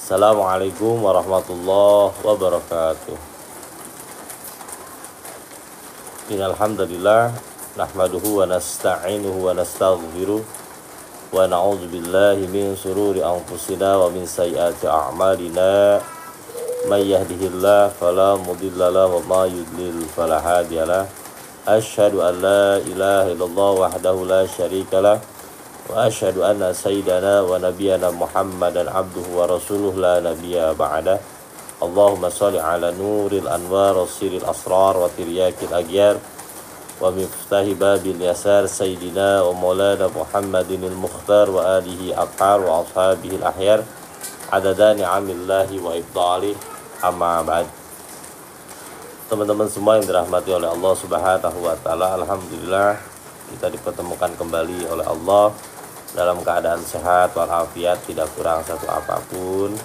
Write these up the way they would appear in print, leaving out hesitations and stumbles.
Assalamualaikum warahmatullahi wabarakatuh. Innal hamdalillah nahmaduhu wa nasta'inuhu wa nastaghfiruh wa na'udzu billahi min shururi anfusina wa min sayyiati a'malina. May yahdihillahu fala mudilla lahu wa may yudlil fala hadiyalah. Asyhadu an la ilaha illallah wahdahu la syarikalah wa asyhadu anna sayyidana wa nabiyyana Muhammadan abduhu wa rasuluh la nabiyya ba'da. Allahumma sholli ala nuril anwar wa siril asrar wa tiryakil aghyar wa miftahi babil yasar sayyidina wa maulana Muhammadinil mukhtar wa alihi athhar wa ashabihil ahyar adada ni'amillahi wa ibdalih, amma ba'd. Teman-teman semua yang dirahmati oleh Allah Subhanahu wa taala, alhamdulillah kita dipertemukan kembali oleh Allah dalam keadaan sehat walafiat, tidak kurang satu apapun.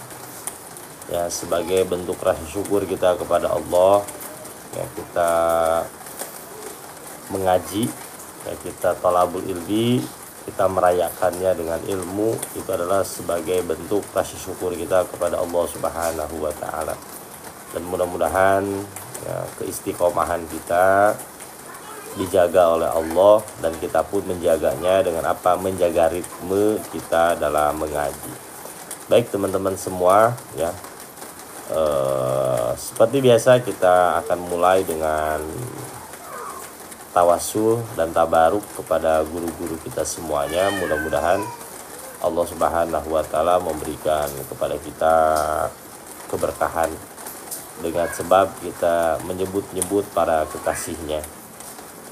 Ya, sebagai bentuk rasa syukur kita kepada Allah, ya, kita mengaji, ya, kita thalabul ilmi, kita merayakannya dengan ilmu, itu adalah sebagai bentuk rasa syukur kita kepada Allah Subhanahu wa taala. Dan mudah-mudahan, ya, keistiqomahan kita dijaga oleh Allah dan kita pun menjaganya dengan apa? Menjaga ritme kita dalam mengaji. Baik teman-teman semua, ya. Seperti biasa kita akan mulai dengan tawasul dan tabaruk kepada guru-guru kita semuanya. Mudah-mudahan Allah Subhanahu wa taala memberikan kepada kita keberkahan dengan sebab kita menyebut-nyebut para kekasihnya.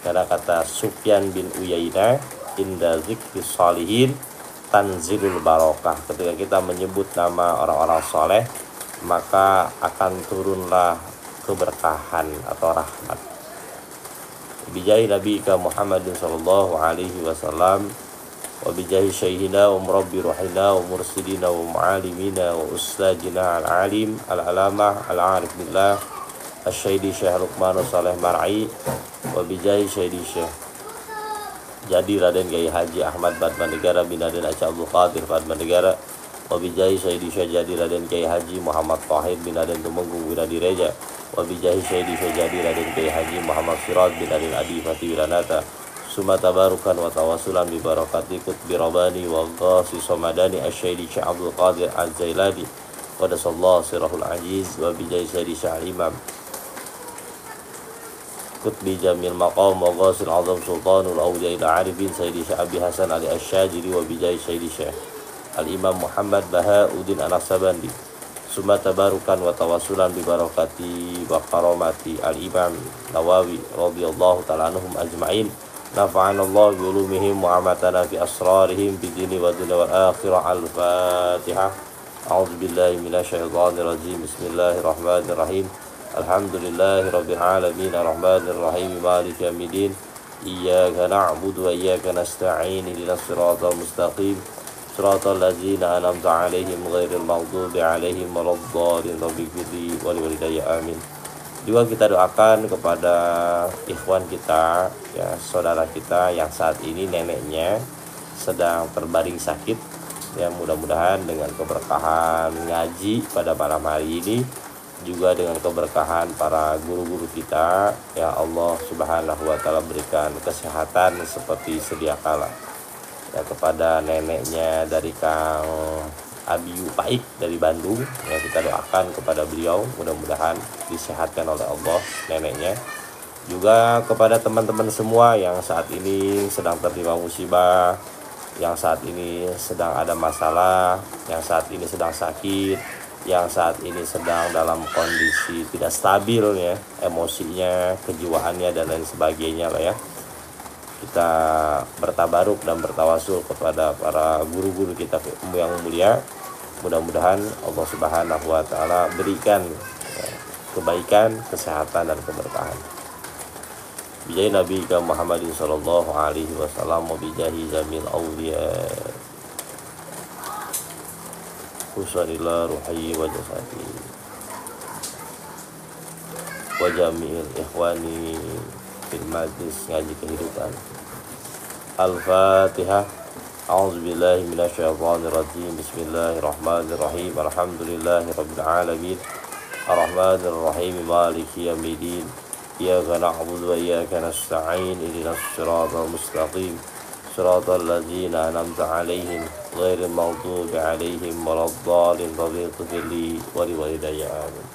Karena kata Sufyan bin Uyainah, inda zikri sholihin tanzilul barokah. Ketika kita menyebut nama orang-orang soleh, maka akan turunlah keberkahan atau rahmat. Bijahi Nabi Muhammadin sallallahu alaihi wasallam wa bijahi syaihina wa murabbi ruhina wa mursidina wa mu'alimina wa ustadina al-alim al-alamah al-arif billah asy-syaidi Syekh Luqman Saleh Mar'i wa bijahi syaidi Syekh Jadi Raden Kiai Haji Ahmad Padmanegara bin Raden Aceh Abdul Qadir Padmanegara wa bijahi syaidi Syekh Jadi Raden Kiai Haji Muhammad Tahir bin Raden Tumenggung Wiradireja wa bijahi syaidi Syekh Jadi Raden Kiai Haji Muhammad Siraj bin Raden Adi Fatih Wiranata summa tabarukan wa tawasulan bi barakati kutbi rabani wa ghasi somadani asy-syaidi Syekh Abdul Qadir Az-Zailadi qadasallahu sirahul aziz wa bijahi syaidi Syekh Imam Kutbi Jamil Maqam wa Ghasil Azam Sultanul Awliya ila Arifin Sayyidi Syekh Abi Hasan Ali Asy-Syajiri wa bijai Sayyidi Syekh Al-Imam Muhammad Bahauddin Al-Sabandi summa tabarukan wa tawasulan bi barakati wa karamati Al-Imam Nawawi radhiyallahu ta'ala anhum ajma'in nafa'anallahu bi ulumihim wa amatana fi asrarihim bi dini wa dunya wal akhirah. Al-Fatihah. A'udzu billahi minasyaitonir rajim. Bismillahirrahmanirrahim. Alhamdulillahi rabbil alamin arrahmanir rahim maliki yaumiddin iyyaka na'budu wa iyyaka nasta'in ihdinas siratal mustaqim siratal ladzina an'amta 'alaihim ghairil maghdubi 'alaihim waladdallin rabbighfirli wa liwalidayya amin. Juga kita doakan kepada ikhwan kita, ya, saudara kita yang saat ini neneknya sedang terbaring sakit, ya, mudah-mudahan dengan keberkahan ngaji pada malam hari ini juga dengan keberkahan para guru-guru kita, ya Allah Subhanahu wa taala berikan kesehatan seperti sedia kala. Ya, kepada neneknya dari Kang Abiyu Paik dari Bandung, ya, kita doakan kepada beliau mudah-mudahan disehatkan oleh Allah neneknya. Juga kepada teman-teman semua yang saat ini sedang tertimpa musibah, yang saat ini sedang ada masalah, yang saat ini sedang sakit, yang saat ini sedang dalam kondisi tidak stabil, ya, emosinya, kejiwaannya dan lain sebagainya lah, ya. Kita bertabaruk dan bertawasul kepada para guru-guru kita yang mulia. Mudah-mudahan Allah Subhanahu wa taala berikan, ya, kebaikan, kesehatan dan keberkahan. Bijahi Nabi Muhammadin sallallahu alaihi wasallam wa bijahi jamil awliya Husanillah ruhi wa jasadi wa jami'il ikhwani fil majlis ngaji kehidupan. Al-Fatihah. A'udzubillahi minasyaitonirrajim. Bismillahirrahmanirrahim. Alhamdulillahirabbil alamin. Arrahmanirrahim. Maliki yaumiddin. Iyyaka na'budu wa iyyaka nasta'in. Ihdinas siratal mustaqim. Siratal ladzina an'amta 'alaihim ghairil maghdubi 'alaihim waladdallin. Rabbil ighfirli wa liwalidayya. Amin.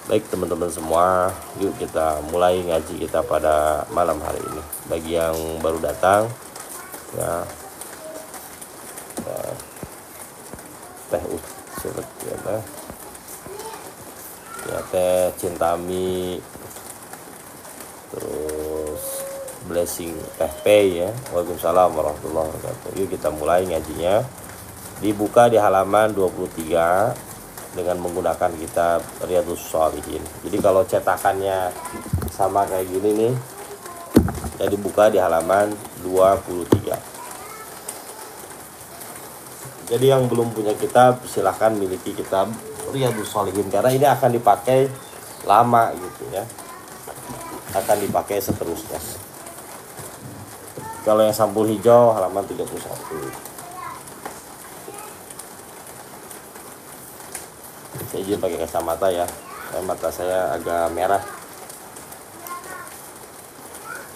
Baik teman-teman semua, yuk kita mulai ngaji kita pada malam hari ini. Bagi yang baru datang, ya, teh ya teh Cintami, terus blessing teh P ya. Waalaikumsalam warahmatullahi wabarakatuh. Yuk kita mulai ngajinya. Dibuka di halaman 23 dengan menggunakan kitab Riyadhus Shalihin. Jadi kalau cetakannya sama kayak gini nih, ya dibuka di halaman 23. Jadi yang belum punya kitab silahkan miliki kitab Riyadhus Shalihin, karena ini akan dipakai lama gitu ya, akan dipakai seterusnya. Kalau yang sampul hijau halaman 31. Saya izin pakai kacamata ya, mata saya agak merah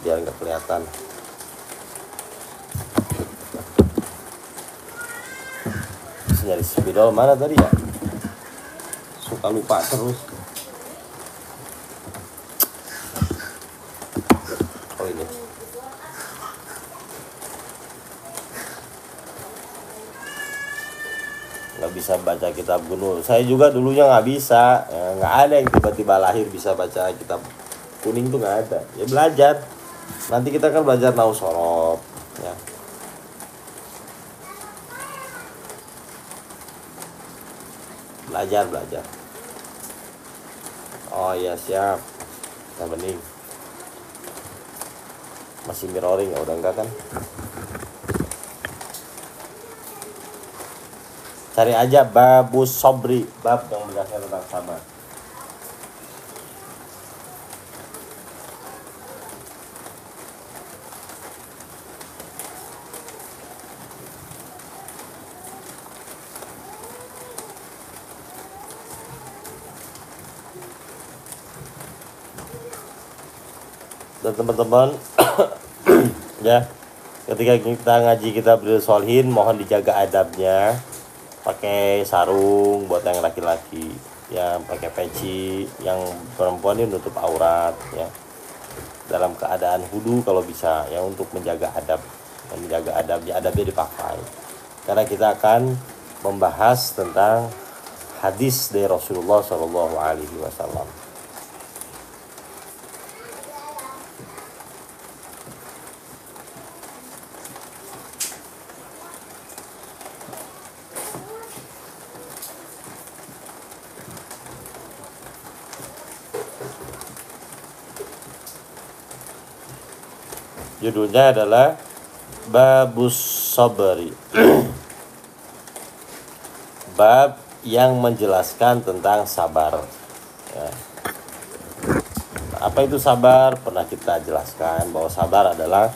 biar nggak kelihatan. Nyari spidol mana tadi ya, suka lupa terus. Oh ini, nggak bisa baca kitab kuning. Saya juga dulunya nggak bisa, nggak ada yang tiba-tiba lahir bisa baca kitab kuning tuh, nggak ada. Ya belajar, nanti kita kan belajar nahwu shorof ya. Belajar. Oh iya siap. Kita bening. Masih mirroring ya, udah enggak kan? Cari aja babus sobri, bab yang menjelaskan tentang sabar. Dan teman-teman ya, ketika kita ngaji kitab Riyadhus Shalihin, mohon dijaga adabnya. Pakai sarung buat yang laki-laki, yang pakai peci, yang perempuan ini nutup aurat ya. Dalam keadaan wudu kalau bisa ya, untuk menjaga adab. Dan menjaga adabnya dipakai. Karena kita akan membahas tentang hadis dari Rasulullah SAW. Judulnya adalah Babus Sabri. Bab yang menjelaskan tentang sabar ya. Apa itu sabar? Pernah kita jelaskan bahwa sabar adalah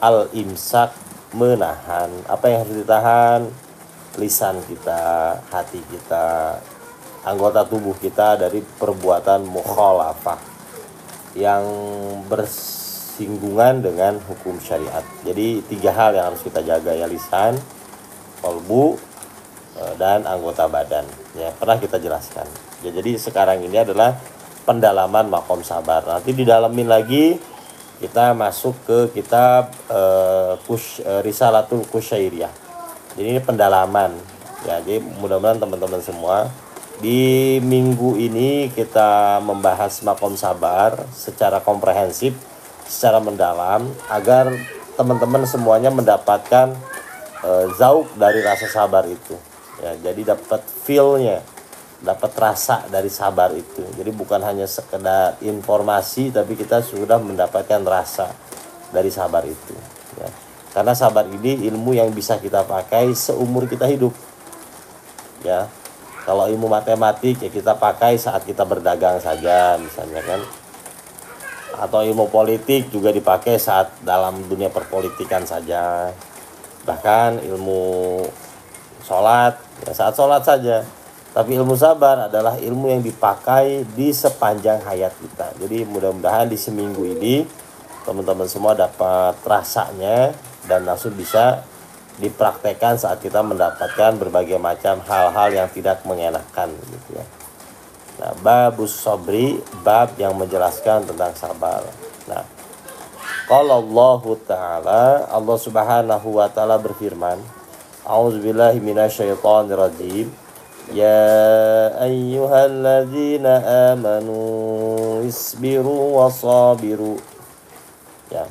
al-imsak, menahan. Apa yang harus ditahan? Lisan kita, hati kita, anggota tubuh kita dari perbuatan mukhalafah yang bersinggungan dengan hukum syariat. Jadi 3 hal yang harus kita jaga ya, lisan, qalbu, dan anggota badan ya, pernah kita jelaskan ya. Jadi sekarang ini adalah pendalaman makom sabar. Nanti didalamin lagi, kita masuk ke kitab Risalatul Qusyairiyah. Jadi ini pendalaman ya. Jadi mudah-mudahan teman-teman semua di minggu ini kita membahas makom sabar secara komprehensif, secara mendalam, agar teman-teman semuanya mendapatkan zauk dari rasa sabar itu ya. Jadi dapat feel-nya, dapat rasa dari sabar itu. Jadi bukan hanya sekedar informasi, tapi kita sudah mendapatkan rasa dari sabar itu ya. Karena sabar ini ilmu yang bisa kita pakai seumur kita hidup ya. Kalau ilmu matematik ya kita pakai saat kita berdagang saja misalnya kan. Atau ilmu politik juga dipakai saat dalam dunia perpolitikan saja. Bahkan ilmu sholat, ya saat sholat saja. Tapi ilmu sabar adalah ilmu yang dipakai di sepanjang hayat kita. Jadi mudah-mudahan di seminggu ini teman-teman semua dapat rasanya dan langsung bisa dipraktekkan saat kita mendapatkan berbagai macam hal-hal yang tidak mengenakan gitu ya. Nah, babus sabri, bab yang menjelaskan tentang sabar. Nah, qala Allah Ta'ala, Allah Subhanahu wa taala berfirman, A'udzubillahi minasyaitonirrajim. Ya ayyuhalladzina amanu isbiru wasabiru. Ya.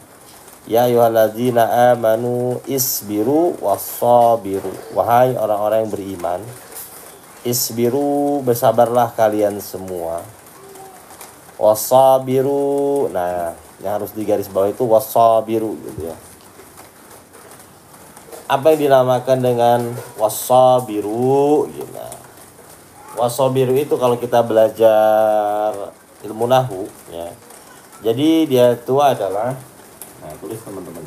Ya ayyuhalladzina amanu isbiru wasabiru. Wahai orang-orang yang beriman, isbiru, bersabarlah kalian semua. Wasabiru, nah yang harus digaris bawah itu wasabiru gitu ya. Apa yang dinamakan dengan wasabiru gitu. Wasabiru itu kalau kita belajar ilmu nahwu ya. Jadi dia itu adalah, nah tulis teman-teman.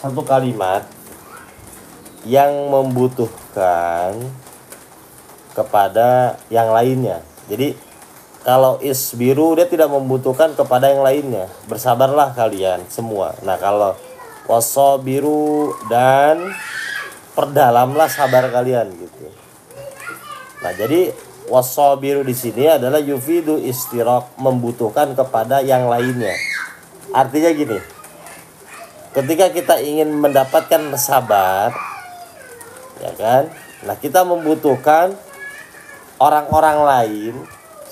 Satu kalimat yang membutuhkan kepada yang lainnya. Jadi kalau isbiru dia tidak membutuhkan kepada yang lainnya. Bersabarlah kalian semua. Nah kalau wasabiru, dan perdalamlah sabar kalian gitu. Nah jadi wasabiru di sini adalah yufidu istiraq, membutuhkan kepada yang lainnya. Artinya gini, ketika kita ingin mendapatkan sabar, ya kan? Nah, kita membutuhkan orang-orang lain,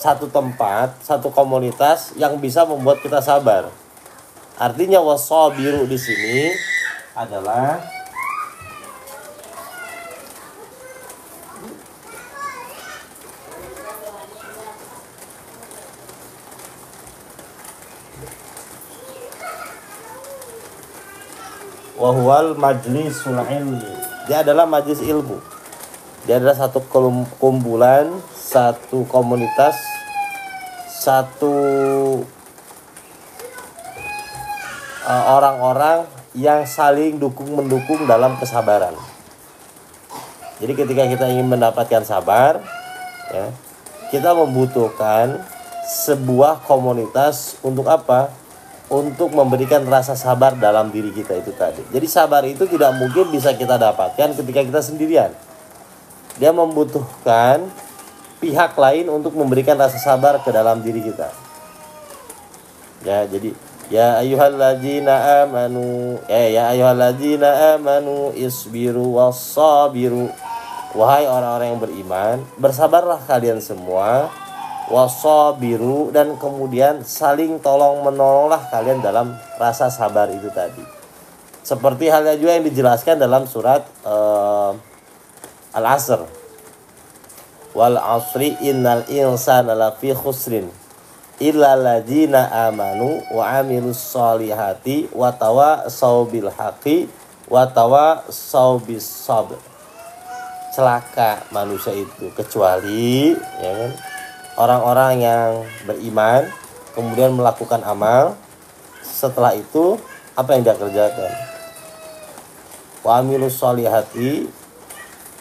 satu tempat, satu komunitas yang bisa membuat kita sabar. Artinya wasabiru di sini adalah wahwal majlisul ilmi. Dia adalah majlis ilmu. Dia adalah satu kumpulan, satu komunitas, satu orang-orang yang saling dukung-mendukung dalam kesabaran. Jadi ketika kita ingin mendapatkan sabar, ya, kita membutuhkan sebuah komunitas untuk apa? Untuk memberikan rasa sabar dalam diri kita itu tadi. Jadi sabar itu tidak mungkin bisa kita dapatkan ketika kita sendirian. Dia membutuhkan pihak lain untuk memberikan rasa sabar ke dalam diri kita. Ya, jadi ya ayyuhalladzina amanu isbiru wassabiru. Wahai orang-orang yang beriman, bersabarlah kalian semua. Wasabiru, dan kemudian saling tolong menolonglah kalian dalam rasa sabar itu tadi. Seperti halnya juga yang dijelaskan dalam surat Al-Asr. Wal asri innal insana lafi khusrin illa ladzina amanu wa amilus solihati wa tawassaw bil haqqi wa tawassaw bis sabr. Celaka manusia itu kecuali, ya kan, orang-orang yang beriman kemudian melakukan amal, setelah itu apa yang dia kerjakan? Wa amilus solihati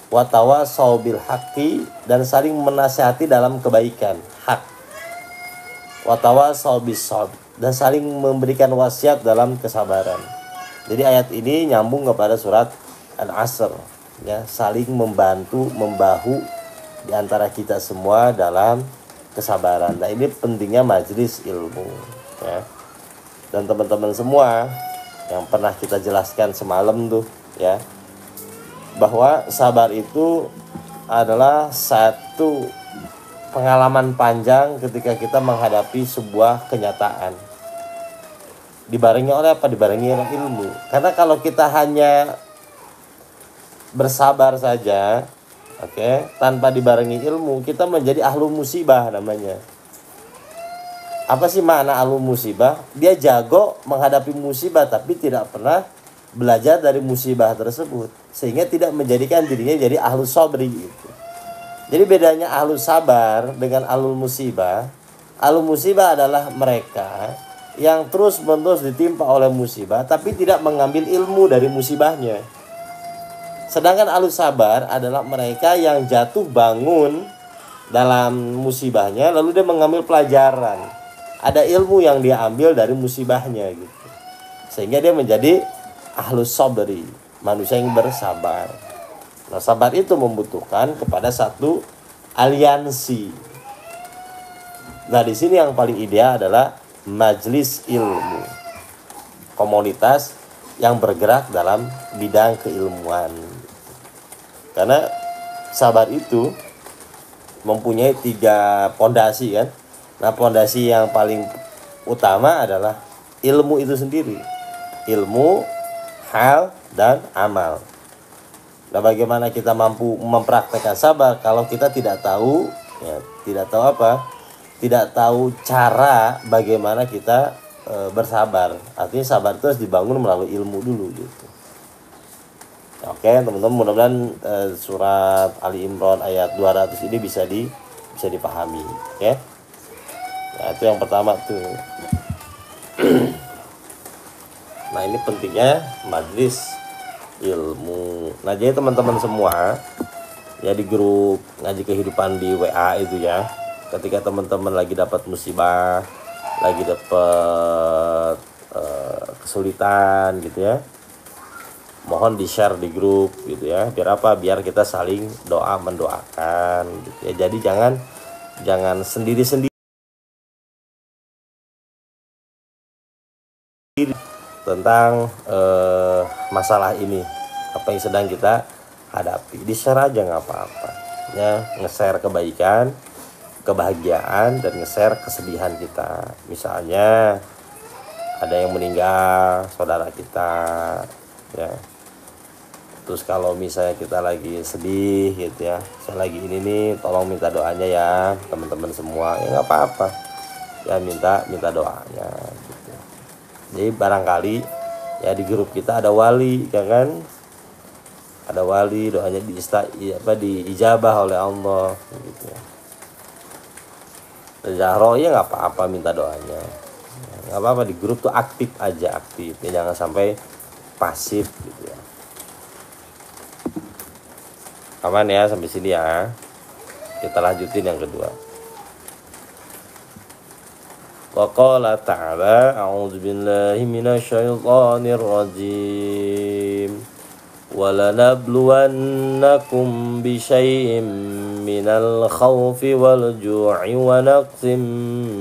wa tawassaw bil haqqi, dan saling menasihati dalam kebaikan, hak. Wa tawassaw bis sabr, dan saling memberikan wasiat dalam kesabaran. Jadi ayat ini nyambung kepada surat Al-Asr, ya, saling membantu, membahu di antara kita semua dalam kesabaran. Nah, ini pentingnya majelis ilmu, ya. Dan teman-teman semua yang pernah kita jelaskan semalam tuh, ya, bahwa sabar itu adalah satu pengalaman panjang ketika kita menghadapi sebuah kenyataan. Dibarengi oleh apa? Dibarengi oleh ilmu. Karena kalau kita hanya bersabar saja Oke, tanpa dibarengi ilmu, kita menjadi ahlu musibah namanya. Apa sih makna ahlu musibah? Dia jago menghadapi musibah tapi tidak pernah belajar dari musibah tersebut, sehingga tidak menjadikan dirinya jadi ahlu sabri gitu. Jadi bedanya ahlu sabar dengan ahlu musibah. Ahlu musibah adalah mereka yang terus-menerus ditimpa oleh musibah tapi tidak mengambil ilmu dari musibahnya. Sedangkan ahlu sabar adalah mereka yang jatuh bangun dalam musibahnya lalu dia mengambil pelajaran. Ada ilmu yang dia ambil dari musibahnya gitu. Sehingga dia menjadi ahlu sabri, manusia yang bersabar. Nah, sabar itu membutuhkan kepada satu aliansi. Nah, di sini yang paling ideal adalah majelis ilmu. Komunitas yang bergerak dalam bidang keilmuan. Karena sabar itu mempunyai 3 pondasi kan. Nah, pondasi yang paling utama adalah ilmu itu sendiri. Ilmu, hal, dan amal. Nah, bagaimana kita mampu mempraktekkan sabar kalau kita tidak tahu, ya, tidak tahu apa? Tidak tahu cara bagaimana kita bersabar. Artinya sabar itu harus dibangun melalui ilmu dulu gitu. Oke, teman-teman, mudah-mudahan surat Ali Imran ayat 200 ini bisa dipahami, oke? Nah, itu yang pertama tuh. Nah, ini pentingnya majelis ilmu. Nah, jadi teman-teman semua ya di grup ngaji kehidupan di WA itu ya, ketika teman-teman lagi dapat musibah, lagi dapat kesulitan gitu ya, mohon di-share di grup gitu ya. Biar apa? Biar kita saling doa mendoakan gitu ya. Jadi jangan sendiri-sendiri tentang masalah ini, apa yang sedang kita hadapi. Di-share aja nggak apa-apa. Ya, nge-share kebaikan, kebahagiaan, dan nge-share kesedihan kita. Misalnya ada yang meninggal saudara kita ya. Terus kalau misalnya kita lagi sedih gitu ya, saya lagi ini nih, tolong minta doanya ya teman-teman semua. Ya nggak apa-apa ya, minta doanya gitu. Jadi barangkali ya di grup kita ada wali ya kan, ada wali, doanya diijabah oleh Allah gitu ya. Zahro ya nggak apa-apa minta doanya, nggak apa-apa. Di grup tuh aktif aja, aktif ya, jangan sampai pasif gitu ya. Aman ya sampai sini ya. Kita lanjutin yang kedua. Wa qala ta'ala a'udzu billahi minasyaitonir rajim. Wa lanabluwannakum bisyai'im minal khawfi wal ju'i wa naqsim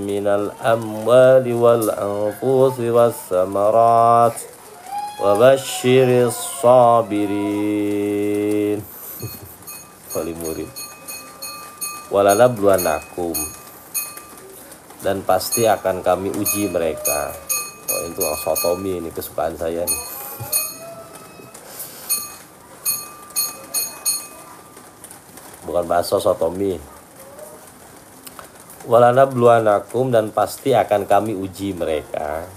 minal amwali wal anfusi was samarat wa basyiris sabirin. Wali murid. Walanabluwannakum, dan pasti akan kami uji mereka. Oh, itu sotomi, ini kesukaan saya nih. Bukan bakso, sotomi. Walanabluwannakum, dan pasti akan kami uji mereka.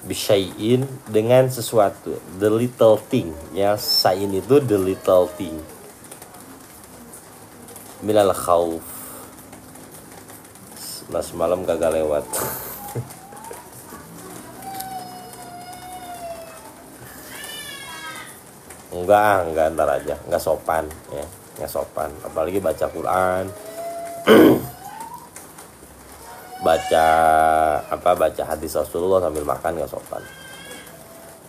Bisyai'in, dengan sesuatu, the little thing ya. Sa'in itu the little thing. Minal khauf. Mas malam kagak lewat. enggak ntar aja, enggak sopan ya, enggak sopan. Apalagi baca Quran. baca hadis Rasulullah sambil makan, enggak sopan.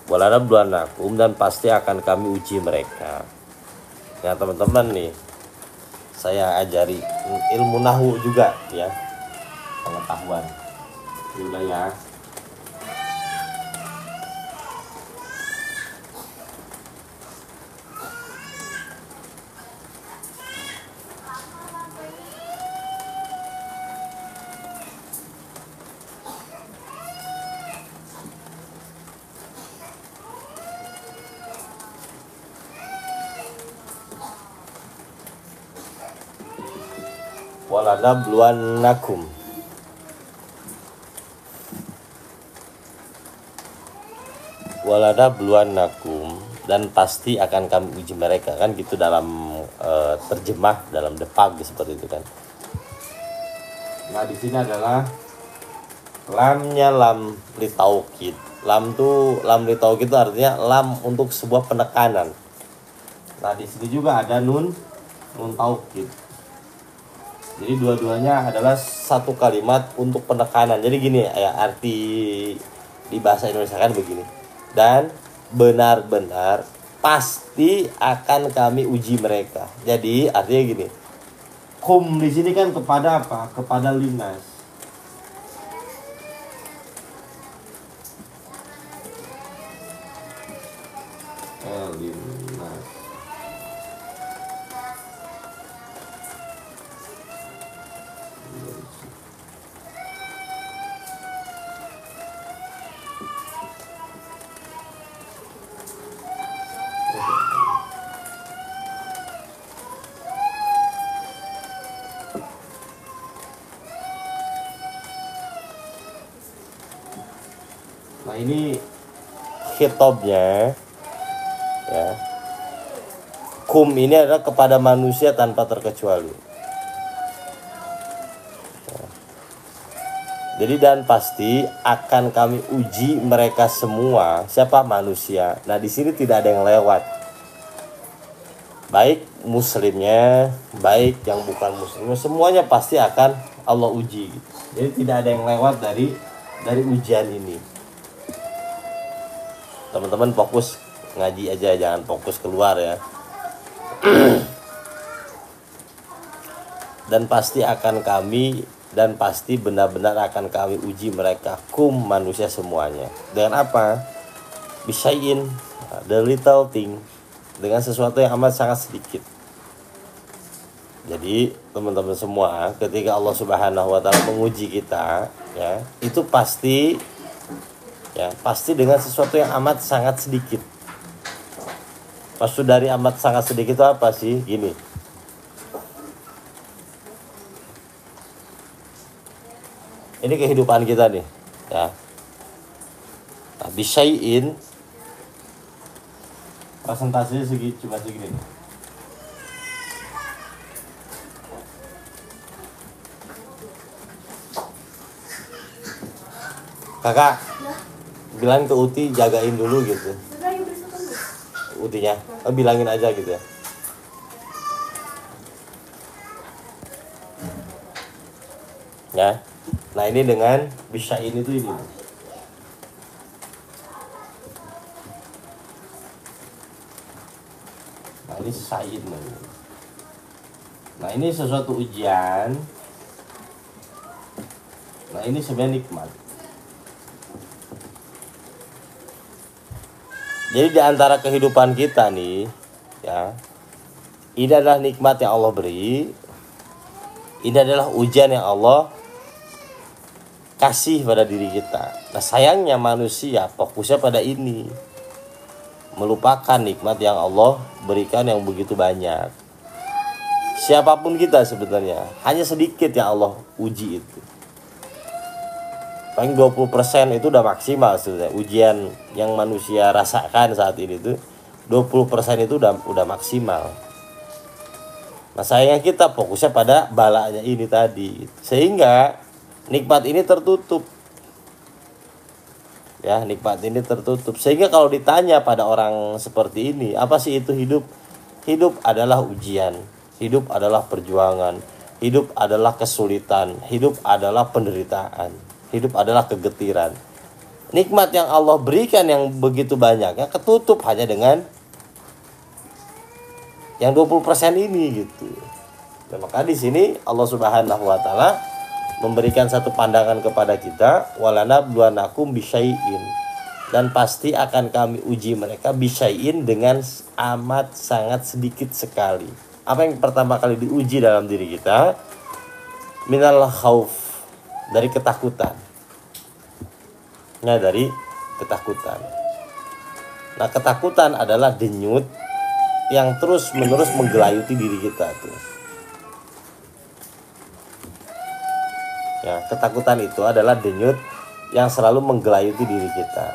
Walanabluwannakum, dan pasti akan kami uji mereka. Nah, teman-teman nih, saya ajari ilmu nahwu juga ya, pengetahuan juga ya. walanabluwannakum. Walanabluwannakum, dan pasti akan kami uji mereka, kan gitu dalam terjemah dalam depag seperti itu kan. Nah di sini adalah lamnya lam litaukid. Lam litaukid itu artinya lam untuk sebuah penekanan. Nah di sini juga ada nun taukid. Jadi dua-duanya adalah satu kalimat untuk penekanan. Jadi gini ya, arti di bahasa Indonesia kan begini. Dan benar-benar pasti akan kami uji mereka. Jadi artinya gini. Kum di sini kan kepada apa? Kepada linas. Linas. Nah ini khitabnya ya. Kum ini adalah kepada manusia tanpa terkecuali. Ya. Jadi dan pasti akan kami uji mereka semua. Siapa? Manusia. Nah di sini tidak ada yang lewat. Baik muslimnya, baik yang bukan muslimnya, semuanya pasti akan Allah uji. Jadi tidak ada yang lewat dari ujian ini. Teman-teman fokus ngaji aja, jangan fokus keluar ya. Dan pasti akan kami, dan pasti benar-benar akan kami uji mereka, kum manusia semuanya. Dengan apa? Bisain, the little thing, dengan sesuatu yang amat sangat sedikit. Jadi teman-teman semua, ketika Allah Subhanahu wa taala menguji kita ya, itu pasti dengan sesuatu yang amat sangat sedikit. Maksud dari amat sangat sedikit itu apa sih? Gini. Ini kehidupan kita nih, ya. Nah, bisyai'in presentasinya cuma segini nih. Kakak, bilang ke Uti jagain dulu gitu. Utinya, bilangin aja gitu ya. Ya, nah ini dengan bisa ini tuh ini. Nah ini sain. Nah ini sesuatu ujian. Nah ini sebenarnya nikmat. Jadi di antara kehidupan kita nih, ya, ini adalah nikmat yang Allah beri. Ini adalah ujian yang Allah kasih pada diri kita. Nah sayangnya manusia fokusnya pada ini, melupakan nikmat yang Allah berikan yang begitu banyak. Siapapun kita sebenarnya, hanya sedikit yang Allah uji itu. Paling 20% itu udah maksimal sebenarnya. Ujian yang manusia rasakan saat ini tuh 20% itu udah maksimal. Nah sayangnya kita fokusnya pada balanya ini tadi, sehingga nikmat ini tertutup. Ya, nikmat ini tertutup. Sehingga kalau ditanya pada orang seperti ini, apa sih itu hidup? Hidup adalah ujian, hidup adalah perjuangan, hidup adalah kesulitan, hidup adalah penderitaan. Hidup adalah kegetiran. Nikmat yang Allah berikan yang begitu banyaknya ketutup hanya dengan yang 20% ini gitu. Nah, maka di sini Allah Subhanahu wa taala memberikan satu pandangan kepada kita, walanabluwannakum bisyai'in, dan pasti akan kami uji mereka bisyai'in dengan amat sangat sedikit sekali. Apa yang pertama kali diuji dalam diri kita? Minal khauf, dari ketakutan. Nah, dari ketakutan. Nah, ketakutan adalah denyut yang terus-menerus menggelayuti diri kita tuh. Ya, ketakutan itu adalah denyut yang selalu menggelayuti diri kita.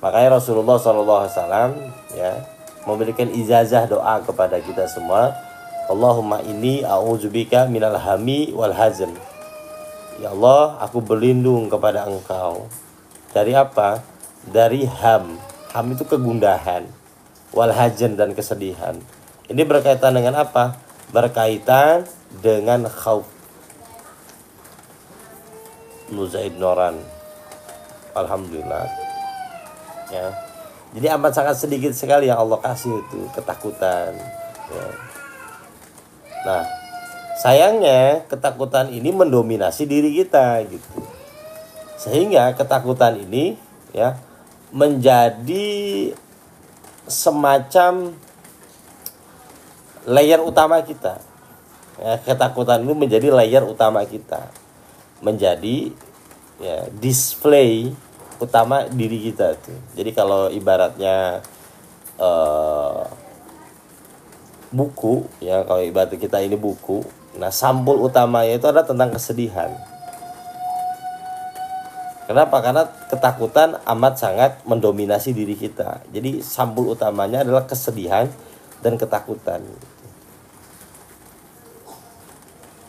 Makanya Rasulullah SAW ya memberikan ijazah doa kepada kita semua. Allahumma inni a'udzubika minal hami wal hazan. Ya Allah, aku berlindung kepada Engkau dari apa? Dari ham. Ham itu kegundahan. Wal hazan, dan kesedihan. Ini berkaitan dengan apa? Berkaitan dengan khauf. Nuzaid Noran. Alhamdulillah. Ya. Jadi amat sangat sedikit sekali yang Allah kasih itu ketakutan. Ya. Nah, sayangnya ketakutan ini mendominasi diri kita gitu. Sehingga ketakutan ini ya menjadi semacam layer utama kita. Ya, ketakutan itu menjadi layer utama kita. Menjadi ya display utama diri kita tuh. Jadi kalau ibaratnya buku ya, kalau ibarat kita ini buku, nah sampul utamanya itu adalah tentang kesedihan. Kenapa? Karena ketakutan amat sangat mendominasi diri kita. Jadi sampul utamanya adalah kesedihan dan ketakutan.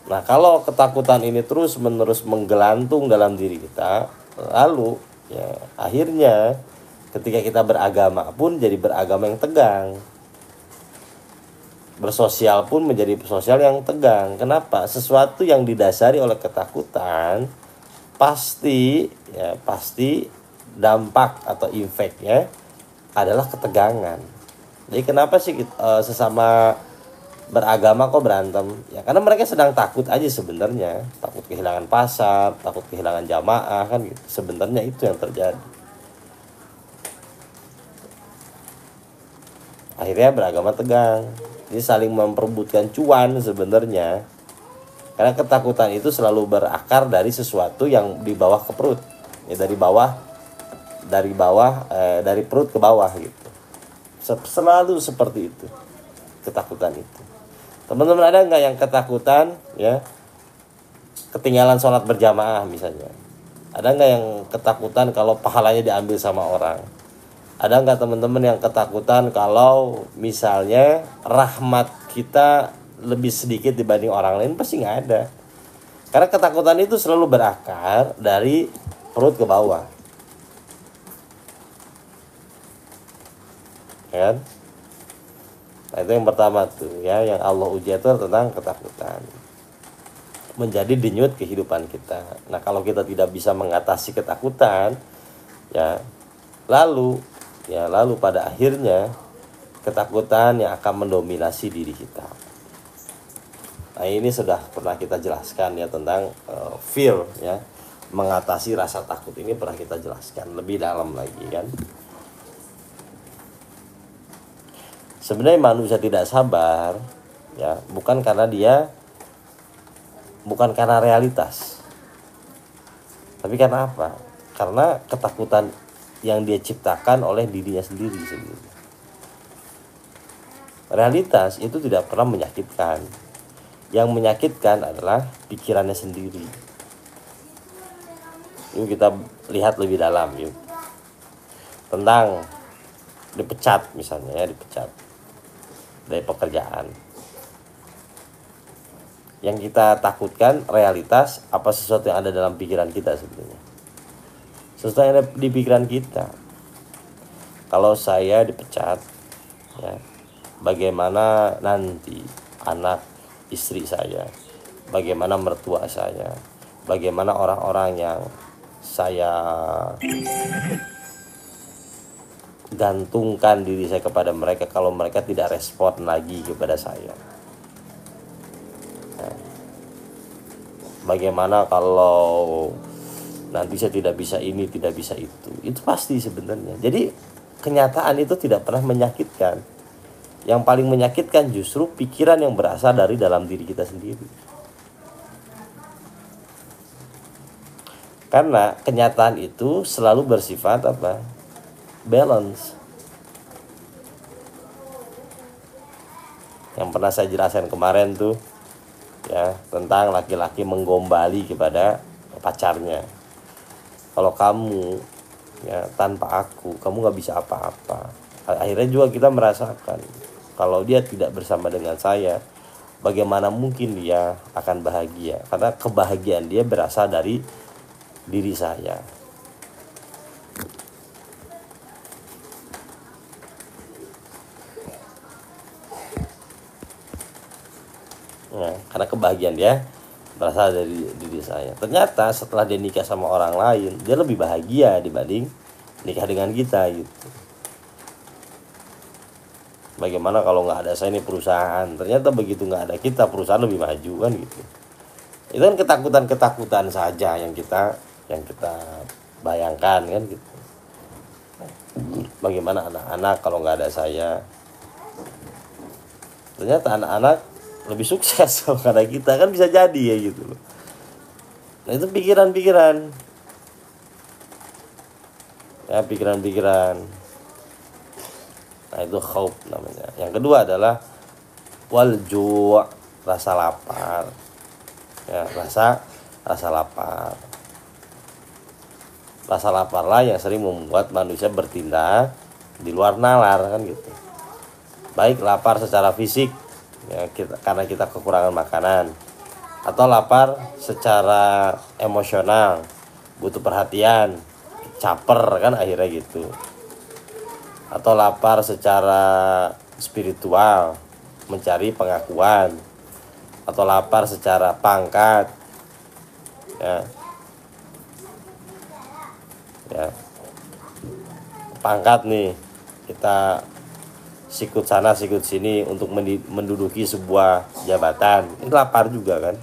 Nah, kalau ketakutan ini terus-menerus menggelantung dalam diri kita, lalu ya akhirnya ketika kita beragama pun jadi beragama yang tegang. Bersosial pun menjadi sosial yang tegang. Kenapa? Sesuatu yang didasari oleh ketakutan pasti dampak atau efeknya adalah ketegangan. Jadi kenapa sih sesama beragama kok berantem? Ya karena mereka sedang takut aja sebenarnya, takut kehilangan pasar, takut kehilangan jamaah kan gitu. Sebenarnya itu yang terjadi. Akhirnya beragama tegang. Jadi saling memperebutkan cuan sebenarnya. Karena ketakutan itu selalu berakar dari sesuatu yang di bawah ke perut. Ya dari perut ke bawah gitu. Selalu seperti itu. Ketakutan itu. Teman-teman ada nggak yang ketakutan ya ketinggalan sholat berjamaah misalnya? Ada nggak yang ketakutan kalau pahalanya diambil sama orang? Ada nggak teman-teman yang ketakutan kalau misalnya rahmat kita lebih sedikit dibanding orang lain? Pasti nggak ada. Karena ketakutan itu selalu berakar dari perut ke bawah. Kan? Nah, itu yang pertama tuh ya, yang Allah uji itu tentang ketakutan. Menjadi denyut kehidupan kita. Nah, kalau kita tidak bisa mengatasi ketakutan, ya lalu pada akhirnya ketakutan yang akan mendominasi diri kita. Nah, ini sudah pernah kita jelaskan ya tentang fear ya. Mengatasi rasa takut ini pernah kita jelaskan lebih dalam lagi kan. Sebenarnya manusia tidak sabar ya, bukan karena realitas. Tapi karena apa? Karena ketakutan yang dia ciptakan oleh dirinya sendiri. Realitas itu tidak pernah menyakitkan. Yang menyakitkan adalah pikirannya sendiri. Yuk kita lihat lebih dalam yuk. Tentang dipecat misalnya ya, dipecat dari pekerjaan. Yang kita takutkan realitas apa sesuatu yang ada dalam pikiran kita sebenarnya. Sesuatu yang ada di pikiran kita. Kalau saya dipecat ya, bagaimana nanti anak istri saya, bagaimana mertua saya, bagaimana orang-orang yang saya gantungkan diri saya kepada mereka kalau mereka tidak respon lagi kepada saya. Nah, bagaimana kalau nanti saya tidak bisa ini, tidak bisa itu. Itu pasti sebenarnya. Jadi kenyataan itu tidak pernah menyakitkan. Yang paling menyakitkan justru pikiran yang berasal dari dalam diri kita sendiri. Karena kenyataan itu selalu bersifat apa? Balance. Yang pernah saya jelaskan kemarin tuh, ya, tentang laki-laki menggombali kepada pacarnya. Kalau kamu ya tanpa aku, kamu nggak bisa apa-apa. Akhirnya juga kita merasakan kalau dia tidak bersama dengan saya, bagaimana mungkin dia akan bahagia? Karena kebahagiaan dia berasal dari diri saya. Ya, karena kebahagiaan dia berasal dari diri saya. Ternyata setelah dia nikah sama orang lain, dia lebih bahagia dibanding nikah dengan kita gitu. Bagaimana kalau nggak ada saya ini perusahaan? Ternyata begitu nggak ada kita, perusahaan lebih maju kan gitu. Itu kan ketakutan saja yang kita bayangkan kan gitu. Bagaimana anak-anak kalau nggak ada saya? Ternyata anak-anak lebih sukses kalau ada kita, kan bisa jadi ya gitu loh. Nah itu pikiran-pikiran ya, pikiran-pikiran. Nah itu khauf namanya. Yang kedua adalah wal ju', rasa lapar ya, rasa lapar. Rasa laparlah yang sering membuat manusia bertindak di luar nalar kan gitu. Baik lapar secara fisik ya, karena kita kekurangan makanan, atau lapar secara emosional, butuh perhatian, caper kan akhirnya gitu, atau lapar secara spiritual, mencari pengakuan, atau lapar secara pangkat ya, pangkat nih, kita sikut sana sikut sini untuk menduduki sebuah jabatan, ini lapar juga kan.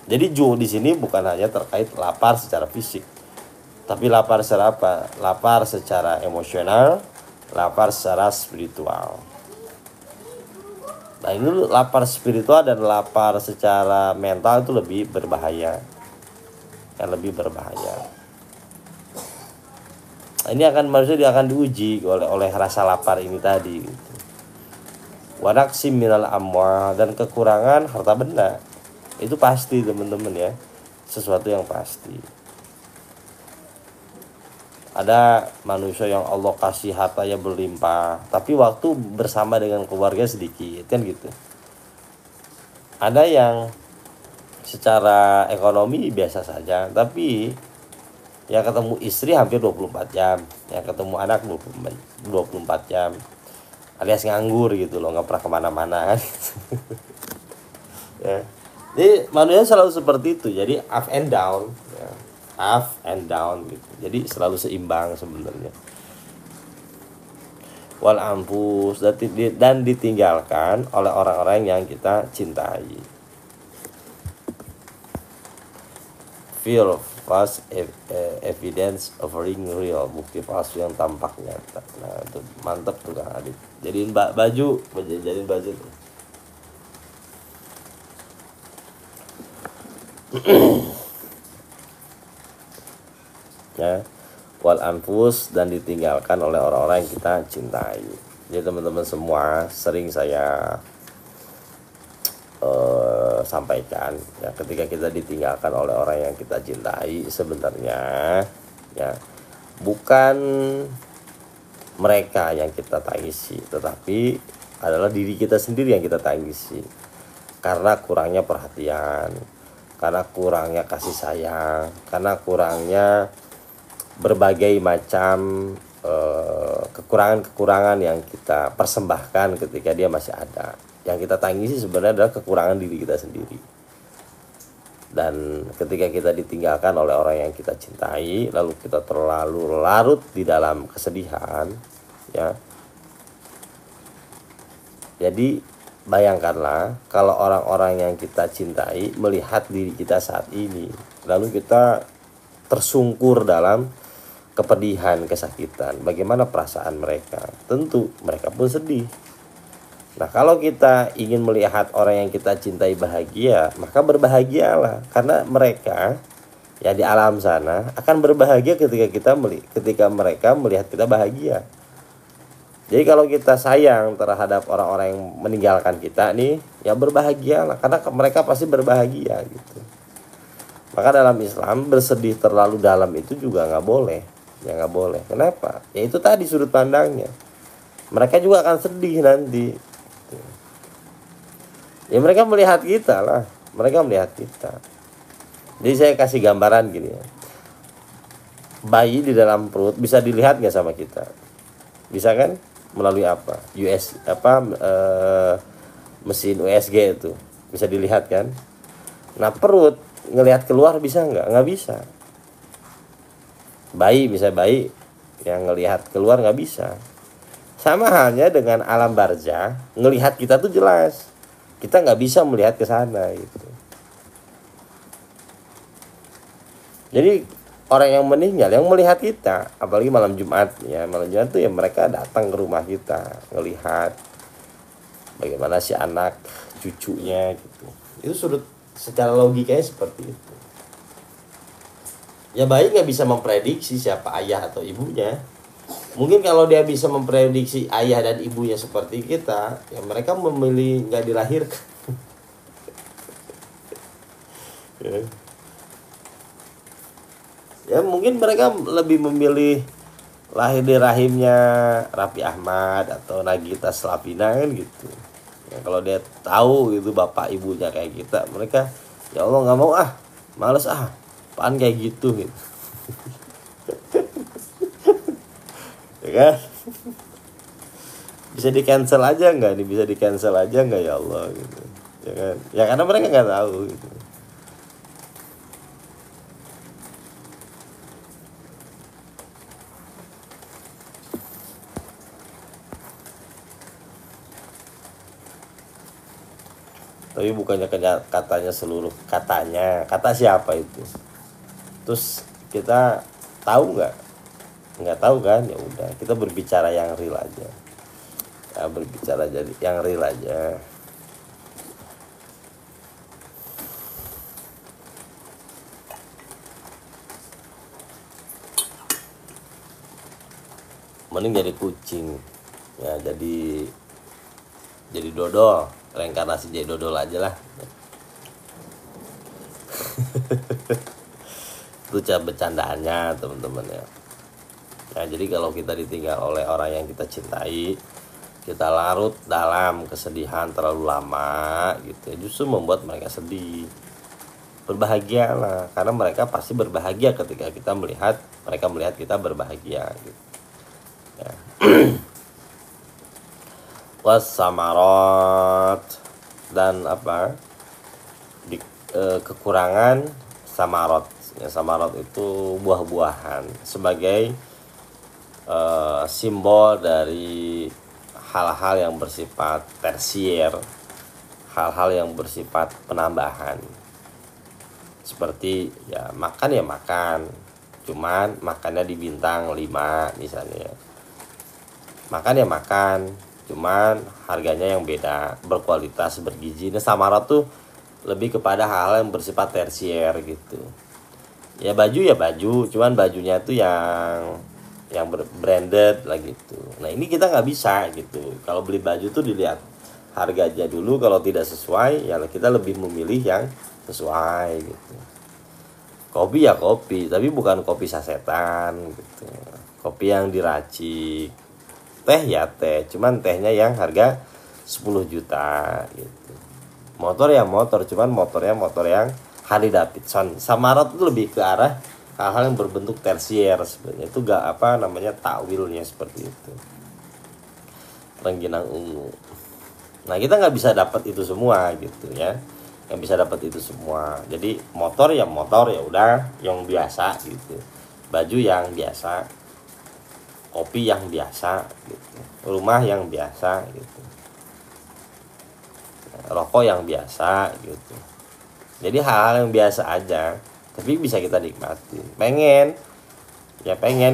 Jadi ju di sini bukan hanya terkait lapar secara fisik, tapi lapar secara apa? Lapar secara emosional, lapar secara spiritual. Nah ini lapar spiritual dan lapar secara mental itu lebih berbahaya, yang lebih berbahaya. Nah, ini manusia akan diuji oleh rasa lapar ini tadi gitu. Wanaksi minal amwal, dan kekurangan harta benda. Itu pasti teman-teman ya, sesuatu yang pasti. Ada manusia yang Allah kasih hartanya berlimpah, tapi waktu bersama dengan keluarga sedikit kan gitu. Ada yang secara ekonomi biasa saja, tapi ya ketemu istri hampir 24 jam, ya ketemu anak 24 jam, alias nganggur gitu loh, nggak pernah kemana-mana kan. Ya. Jadi manusia selalu seperti itu, jadi up and down ya. Up and down gitu, jadi selalu seimbang sebenarnya. Wal ampus, dan ditinggalkan oleh orang-orang yang kita cintai. Fear of false evidence offering real, bukti palsu yang tampak nyata. Nah itu mantap tuh Kang Adit. Jadiin baju tuh. Ya, wal anfus, dan ditinggalkan oleh orang-orang yang kita cintai. Jadi teman-teman semua, sering saya sampaikan ya, ketika kita ditinggalkan oleh orang yang kita cintai, sebenarnya ya bukan mereka yang kita tangisi, tetapi adalah diri kita sendiri yang kita tangisi, karena kurangnya perhatian, karena kurangnya kasih sayang, karena kurangnya berbagai macam kekurangan-kekurangan yang kita persembahkan ketika dia masih ada. Yang kita tangisi sebenarnya adalah kekurangan diri kita sendiri. Dan ketika kita ditinggalkan oleh orang yang kita cintai, lalu kita terlalu larut di dalam kesedihan ya. Jadi bayangkanlah kalau orang-orang yang kita cintai melihat diri kita saat ini, lalu kita tersungkur dalam kepedihan, kesakitan, bagaimana perasaan mereka? Tentu mereka pun sedih. Nah kalau kita ingin melihat orang yang kita cintai bahagia, maka berbahagialah, karena mereka ya di alam sana akan berbahagia ketika mereka melihat kita bahagia. Jadi kalau kita sayang terhadap orang-orang yang meninggalkan kita nih, ya berbahagialah, karena mereka pasti berbahagia gitu. Maka dalam Islam bersedih terlalu dalam itu juga nggak boleh, ya nggak boleh. Kenapa? Ya itu tadi sudut pandangnya. Mereka juga akan sedih nanti. Ya mereka melihat kita lah, mereka melihat kita. Jadi saya kasih gambaran gini ya. Bayi di dalam perut bisa dilihat nggak sama kita? Bisa kan? Melalui apa? Mesin USG itu bisa dilihat kan? Nah perut ngelihat keluar bisa nggak? Nggak bisa. Bayi yang ngelihat keluar nggak bisa. Sama halnya dengan alam barzah, ngelihat kita tuh jelas, kita nggak bisa melihat ke sana gitu. Jadi orang yang meninggal yang melihat kita, apalagi malam Jumat ya, malam Jumat tuh ya mereka datang ke rumah kita, ngelihat bagaimana si anak cucunya gitu. Itu sudut secara logikanya seperti itu. Ya baik nggak bisa memprediksi siapa ayah atau ibunya. Mungkin kalau dia bisa memprediksi ayah dan ibunya seperti kita, ya mereka memilih nggak dilahirkan. Ya mungkin mereka lebih memilih lahir di rahimnya Raffi Ahmad atau Nagita Slavina kan gitu. Ya, kalau dia tahu gitu bapak ibunya kayak kita, mereka ya Allah nggak mau males apaan kayak gitu gitu. Ya kan? Bisa di cancel aja nggak nih? Bisa di cancel aja nggak ya Allah gitu. Ya kan? Ya karena mereka nggak tahu gitu. Tapi bukannya katanya seluruh katanya, kata siapa itu? Terus kita tahu nggak tahu kan? Ya udah kita berbicara yang real aja, ya berbicara jadi yang real aja. Mending jadi kucing ya, jadi dodol, reinkarnasi jadi dodol aja lah. Itu cara bercandaannya teman-teman ya. Nah jadi kalau kita ditinggal oleh orang yang kita cintai, kita larut dalam kesedihan terlalu lama gitu ya, justru membuat mereka sedih. Berbahagialah, karena mereka pasti berbahagia ketika mereka melihat kita berbahagia gitu ya. Wassamarat, dan kekurangan samarot ya. Samarot itu buah-buahan sebagai simbol dari hal-hal yang bersifat tersier, hal-hal yang bersifat penambahan. Seperti ya makan, cuman makannya di bintang 5 misalnya. Makan, cuman harganya yang beda, berkualitas, bergizi. Nah samarat tuh lebih kepada hal-hal yang bersifat tersier gitu. Ya baju, cuman bajunya tuh yang branded lah gitu. Nah ini kita nggak bisa gitu. Kalau beli baju tuh dilihat harganya dulu, kalau tidak sesuai ya kita lebih memilih yang sesuai gitu. Kopi ya kopi, tapi bukan kopi sasetan gitu. Kopi yang diracik. Teh ya teh, cuman tehnya yang harga 10 juta gitu. Motor ya motor, cuman motor yang Harley Davidson. Samarat itu lebih ke arah hal-hal yang berbentuk tersier sebenarnya. Itu takwilnya seperti itu. Rengginang ungu. Nah kita nggak bisa dapat itu semua gitu ya. Yang bisa dapat itu semua. Jadi motor ya udah yang biasa gitu. Baju yang biasa, kopi yang biasa gitu, rumah yang biasa gitu, rokok yang biasa gitu. Jadi hal-hal yang biasa aja, tapi bisa kita nikmati. Pengen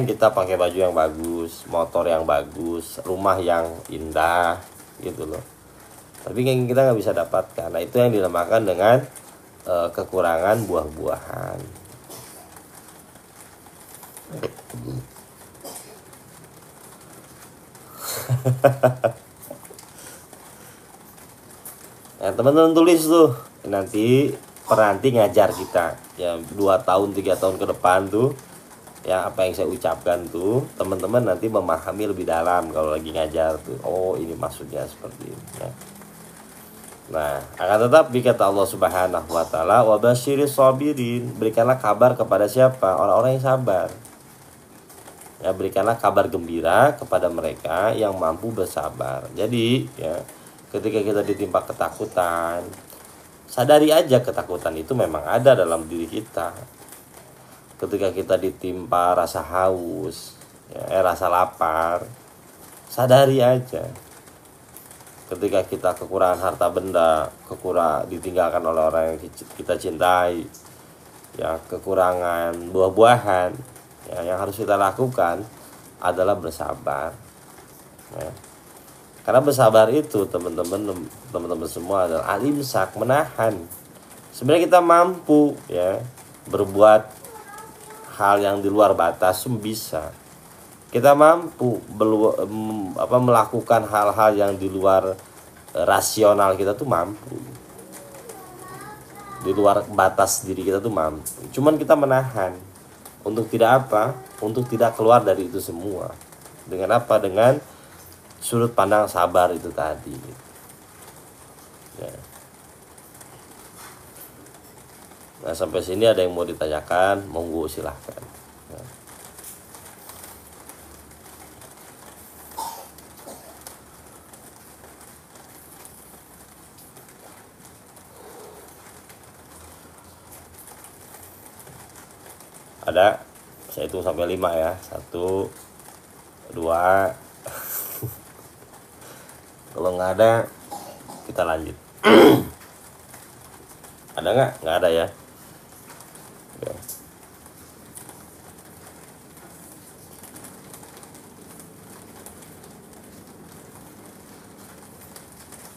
kita pakai baju yang bagus, motor yang bagus, rumah yang indah gitu loh. Tapi kita nggak bisa dapatkan. Nah itu yang dinamakan dengan kekurangan buah-buahan. Nah, teman-teman tulis tuh nanti penanti ngajar kita ya 2 tahun 3 tahun ke depan tuh ya, apa yang saya ucapkan tuh teman-teman nanti memahami lebih dalam kalau lagi ngajar tuh. Oh, ini maksudnya seperti ini ya. Nah, akan tetapi kata Allah Subhanahu wa taala, wa basyiris sabirin, berikanlah kabar kepada siapa? Orang-orang yang sabar. Ya, berikanlah kabar gembira kepada mereka yang mampu bersabar. Jadi, ya, ketika kita ditimpa ketakutan, sadari aja ketakutan itu memang ada dalam diri kita. Ketika kita ditimpa rasa haus, ya, rasa lapar, sadari aja. Ketika kita kekurangan harta benda, ditinggalkan oleh orang yang kita cintai, ya, kekurangan buah-buahan, ya, yang harus kita lakukan adalah bersabar. Ya. Karena bersabar itu teman-teman semua adalah al-imsak, menahan. Sebenarnya kita mampu ya berbuat hal yang di luar batas, bisa. Kita mampu melakukan hal-hal yang di luar rasional kita tuh mampu. Di luar batas diri kita tuh mampu. Cuman kita menahan untuk tidak apa? Untuk tidak keluar dari itu semua. Dengan apa? Dengan sudut pandang sabar itu tadi. Ya. Nah, sampai sini ada yang mau ditanyakan, monggo silahkan. Ya. Ada? Saya hitung sampai 5 ya. 1, 2. Kalau nggak ada, kita lanjut. Ada nggak? Nggak ada ya. Oke.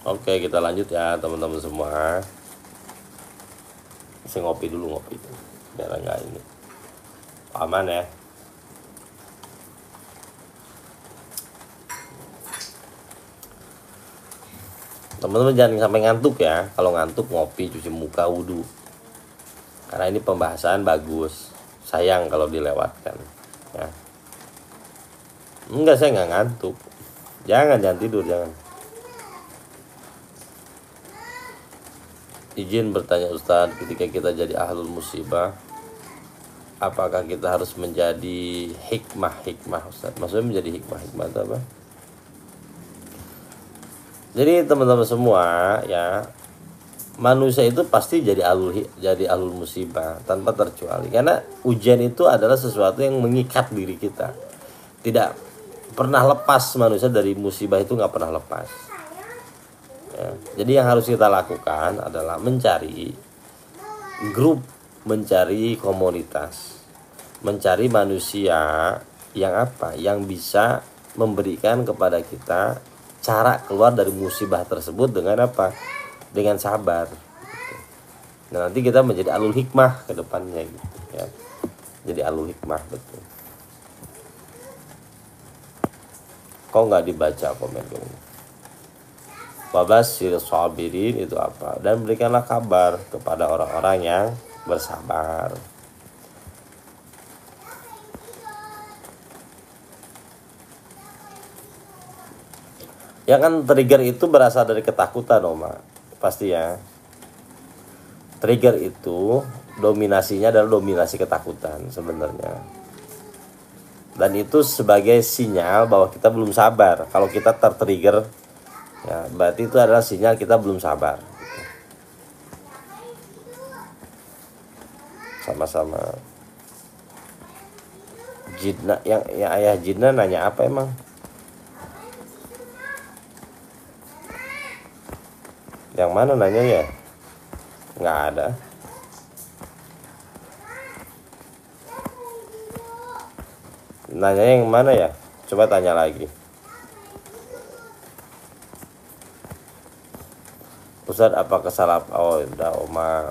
Oke, kita lanjut ya teman-teman semua. Saya ngopi dulu, biar nggak ini. Aman ya. Teman-teman jangan sampai ngantuk ya. Kalau ngantuk ngopi, cuci muka, wudhu. Karena ini pembahasan bagus. Sayang kalau dilewatkan ya. Enggak, saya nggak ngantuk. Jangan tidur, jangan. Izin bertanya Ustadz, ketika kita jadi ahlul musibah, apakah kita harus menjadi hikmah Ustadz? Maksudnya menjadi hikmah itu apa? Jadi teman-teman semua ya, manusia itu pasti jadi ahlul musibah tanpa terkecuali. Karena ujian itu adalah sesuatu yang mengikat diri kita. Tidak pernah lepas, manusia dari musibah itu nggak pernah lepas. Ya, jadi yang harus kita lakukan adalah mencari grup, mencari komunitas, mencari manusia yang apa? Yang bisa memberikan kepada kita cara keluar dari musibah tersebut dengan apa? Dengan sabar. Nah, nanti kita menjadi alul hikmah ke depannya gitu ya. Jadi alul hikmah, betul. Kok nggak dibaca komen-komen? Wabasyir sabirin itu apa? Dan berikanlah kabar kepada orang-orang yang bersabar. Ya kan, trigger itu berasal dari ketakutan, Oma. Pasti ya. Trigger itu dominasinya adalah dominasi ketakutan sebenarnya. Dan itu sebagai sinyal bahwa kita belum sabar. Kalau kita tertrigger, ya berarti itu adalah sinyal kita belum sabar. Sama-sama. Jidna, yang ayah Jidna nanya apa emang? Yang mana nanya ya? Nggak ada. Nanya yang mana ya? Coba tanya lagi. Ustadz, apa kesalahan? Oh, udah Oma.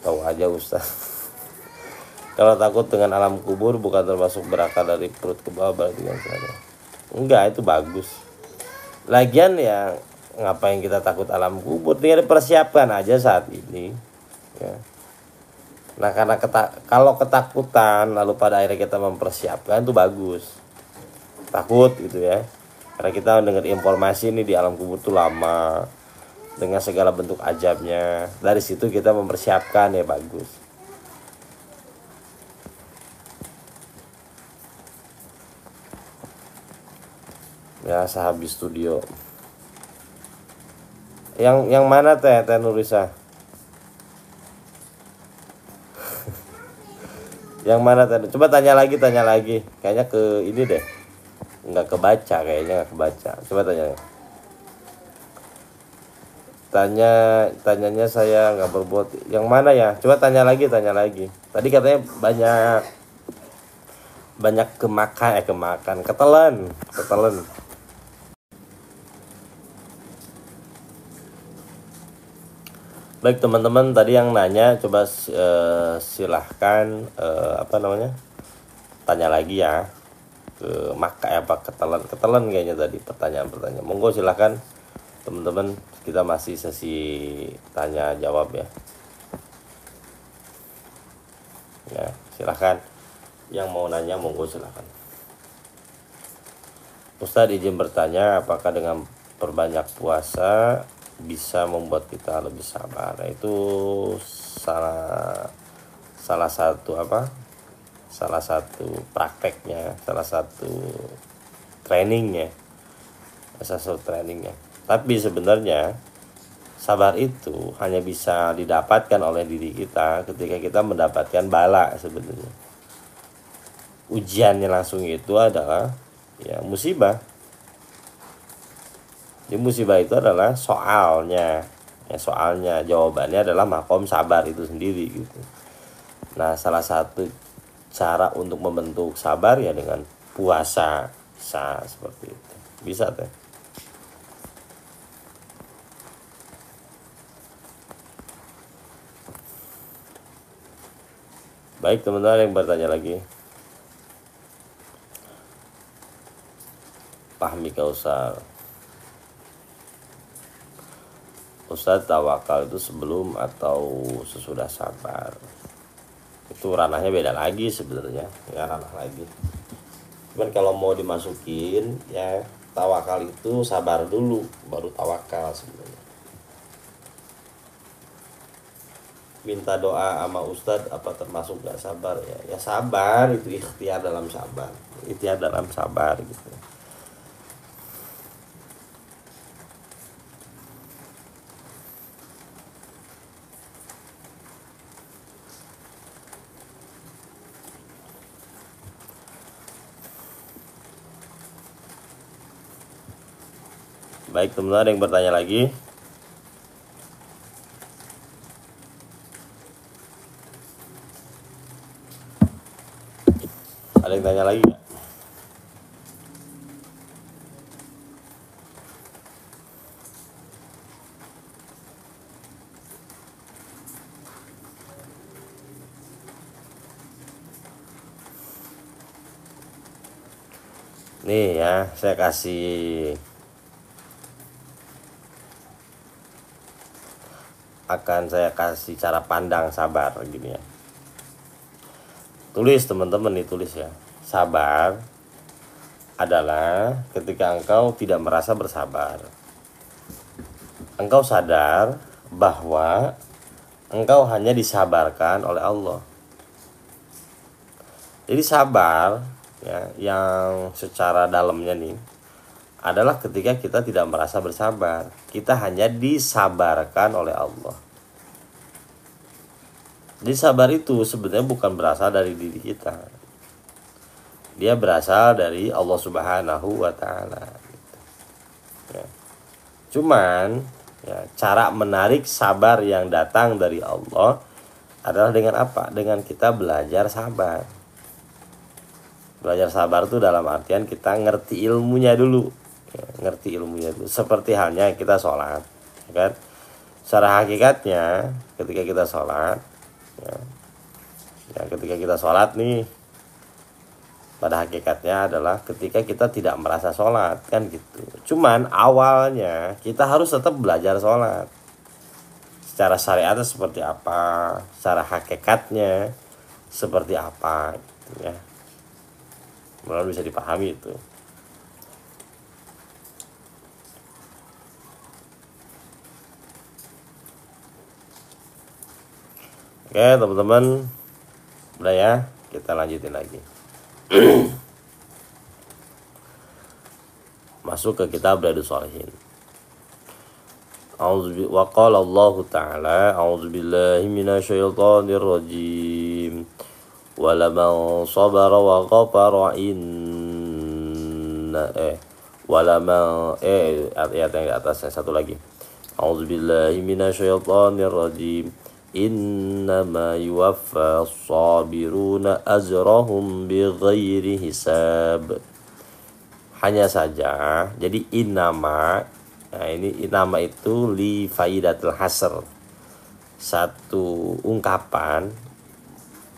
Tahu aja Ustadz. Kalau takut dengan alam kubur bukan termasuk berakal dari perut ke bawah berarti kan saja. Enggak, itu bagus. Lagian ya ngapain kita takut alam kubur, tinggal dipersiapkan aja saat ini ya. Nah karena kalau ketakutan lalu pada akhirnya kita mempersiapkan itu bagus. Takut gitu ya, karena kita mendengar informasi ini di alam kubur tuh lama dengan segala bentuk ajabnya. Dari situ kita mempersiapkan ya bagus. Ya sehabis studio. Yang mana teh Nurisa? Yang mana teh? Coba tanya lagi. Kayaknya ke ini deh. Nggak kebaca kayaknya, nggak kebaca. Coba tanyanya saya nggak berbuat. Yang mana ya? Coba tanya lagi. Tadi katanya banyak ketelan. Baik teman-teman, tadi yang nanya coba silahkan tanya lagi ya. Ketelan kayaknya tadi pertanyaan. Monggo silahkan teman-teman, kita masih sesi tanya jawab ya. Ya silahkan, yang mau nanya monggo silahkan. Ustadz izin bertanya, apakah dengan perbanyak puasa bisa membuat kita lebih sabar? Itu salah satu prakteknya, salah satu trainingnya. Tapi sebenarnya sabar itu hanya bisa didapatkan oleh diri kita ketika kita mendapatkan bala. Sebenarnya ujiannya langsung itu adalah ya musibah. Di musibah itu adalah soalnya jawabannya adalah makom sabar itu sendiri gitu. Nah salah satu cara untuk membentuk sabar ya dengan puasa seperti itu. Bisa teh. Baik teman-teman yang bertanya lagi. Fahmi Kausar. Ustadz, tawakal itu sebelum atau sesudah sabar? Itu ranahnya beda lagi sebenarnya, ya ranah lagi. Cuman kalau mau dimasukin ya tawakal itu sabar dulu baru tawakal sebenarnya. Minta doa sama Ustadz apa termasuk gak sabar ya? Ya sabar itu ikhtiar dalam sabar gitu. Baik teman-teman, ada yang bertanya lagi? Ada yang tanya lagi gak? Nih ya, saya kasih cara pandang sabar gini ya. Tulis teman-teman nih, tulis ya. Sabar adalah ketika engkau tidak merasa bersabar. Engkau sadar bahwa engkau hanya disabarkan oleh Allah. Jadi sabar ya, yang secara dalamnya nih adalah ketika kita tidak merasa bersabar, kita hanya disabarkan oleh Allah. Jadi sabar itu sebenarnya bukan berasal dari diri kita, dia berasal dari Allah Subhanahu wa Ta'ala. Ya. Cuman ya, cara menarik sabar yang datang dari Allah adalah dengan apa? Dengan kita belajar sabar. Belajar sabar itu dalam artian kita ngerti ilmunya dulu. Seperti halnya kita sholat ya kan? Secara hakikatnya ketika kita sholat ya, Ya, ketika kita sholat nih, pada hakikatnya adalah ketika kita tidak merasa sholat, kan gitu. Cuman awalnya kita harus tetap belajar sholat. Secara syariatnya seperti apa, secara hakikatnya seperti apa, gitu ya. Mudah-mudahan bisa dipahami itu. Oke teman-teman, udah ya, kita lanjutin lagi. Masuk ke kitab Riyadhus Shalihin. Wa qala Allah Ta'ala, a'udzu billahi minasyaitonir rajim. Walaman sabara wa ghafara ayat yang di atasnya satu lagi. A'udzu billahi minasyaitonir rajim. Innama yuwaffa as-sabiruna ajrahum bighairi hisab. Hanya saja, jadi innama, nah ini innama itu li faidatul hasr, satu ungkapan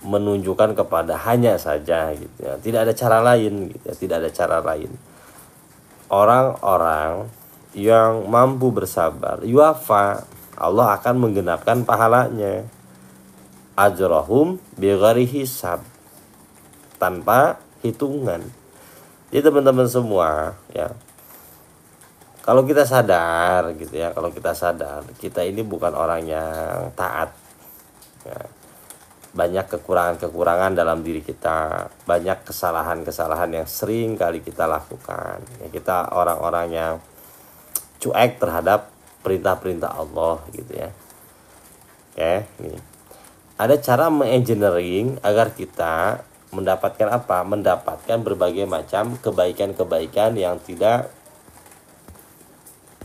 menunjukkan kepada hanya saja gitu ya. Tidak ada cara lain gitu ya, tidak ada cara lain. Orang-orang yang mampu bersabar, yuwaffa, Allah akan menggenapkan pahalanya, ajrahum bighairi hisab, tanpa hitungan. Jadi teman-teman semua ya, kalau kita sadar gitu ya, kalau kita sadar kita ini bukan orang yang taat ya, banyak kekurangan-kekurangan dalam diri kita, banyak kesalahan-kesalahan yang sering kali kita lakukan ya, kita orang-orang yang cuek terhadap perintah-perintah Allah gitu ya. Oke, nih. Ada cara mengengineering agar kita mendapatkan apa? Mendapatkan berbagai macam kebaikan-kebaikan yang tidak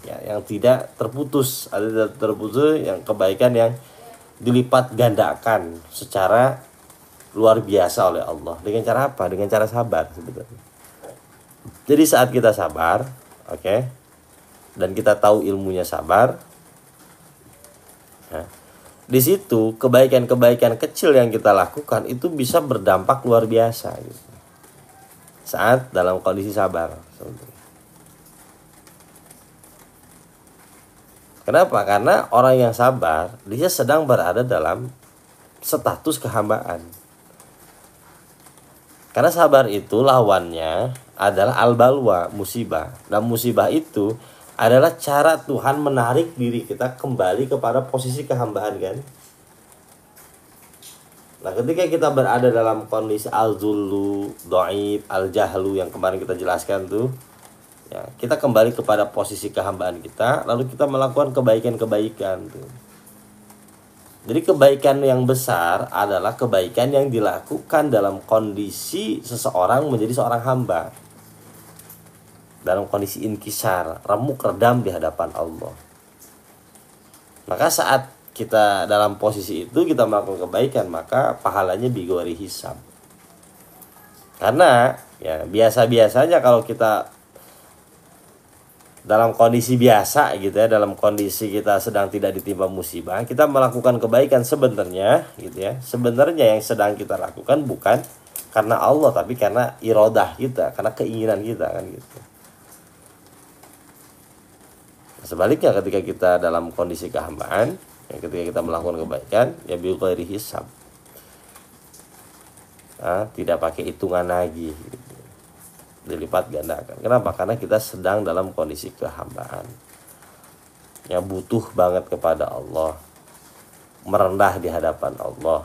ya, yang tidak terputus. Ada terputus, yang kebaikan yang dilipat gandakan secara luar biasa oleh Allah. Dengan cara apa? Dengan cara sabar sebenarnya. Jadi saat kita sabar, oke, dan kita tahu ilmunya sabar, nah, di situ kebaikan-kebaikan kecil yang kita lakukan itu bisa berdampak luar biasa gitu, saat dalam kondisi sabar. Kenapa? Karena orang yang sabar dia sedang berada dalam status kehambaan. Karena sabar itu lawannya adalah al-balwa, musibah. Dan musibah itu adalah cara Tuhan menarik diri kita kembali kepada posisi kehambaan kan. Nah ketika kita berada dalam kondisi al-zullu, dhaif, al-jahlu yang kemarin kita jelaskan tuh ya, kita kembali kepada posisi kehambaan kita, lalu kita melakukan kebaikan-kebaikan tuh. Jadi kebaikan yang besar adalah kebaikan yang dilakukan dalam kondisi seseorang menjadi seorang hamba, dalam kondisi inkisar, remuk redam di hadapan Allah. Maka saat kita dalam posisi itu kita melakukan kebaikan, maka pahalanya bighairi hisab. Karena ya biasa-biasanya kalau kita dalam kondisi biasa gitu ya, dalam kondisi kita sedang tidak ditimpa musibah, kita melakukan kebaikan sebenarnya gitu ya. Sebenarnya yang sedang kita lakukan bukan karena Allah, tapi karena iradah kita, karena keinginan kita kan gitu. Sebaliknya ketika kita dalam kondisi kehambaan, ya, ketika kita melakukan kebaikan, ya bighairi hisab, tidak pakai hitungan lagi gitu, dilipat gandakan. Kenapa? Karena kita sedang dalam kondisi kehambaan yang butuh banget kepada Allah, merendah di hadapan Allah,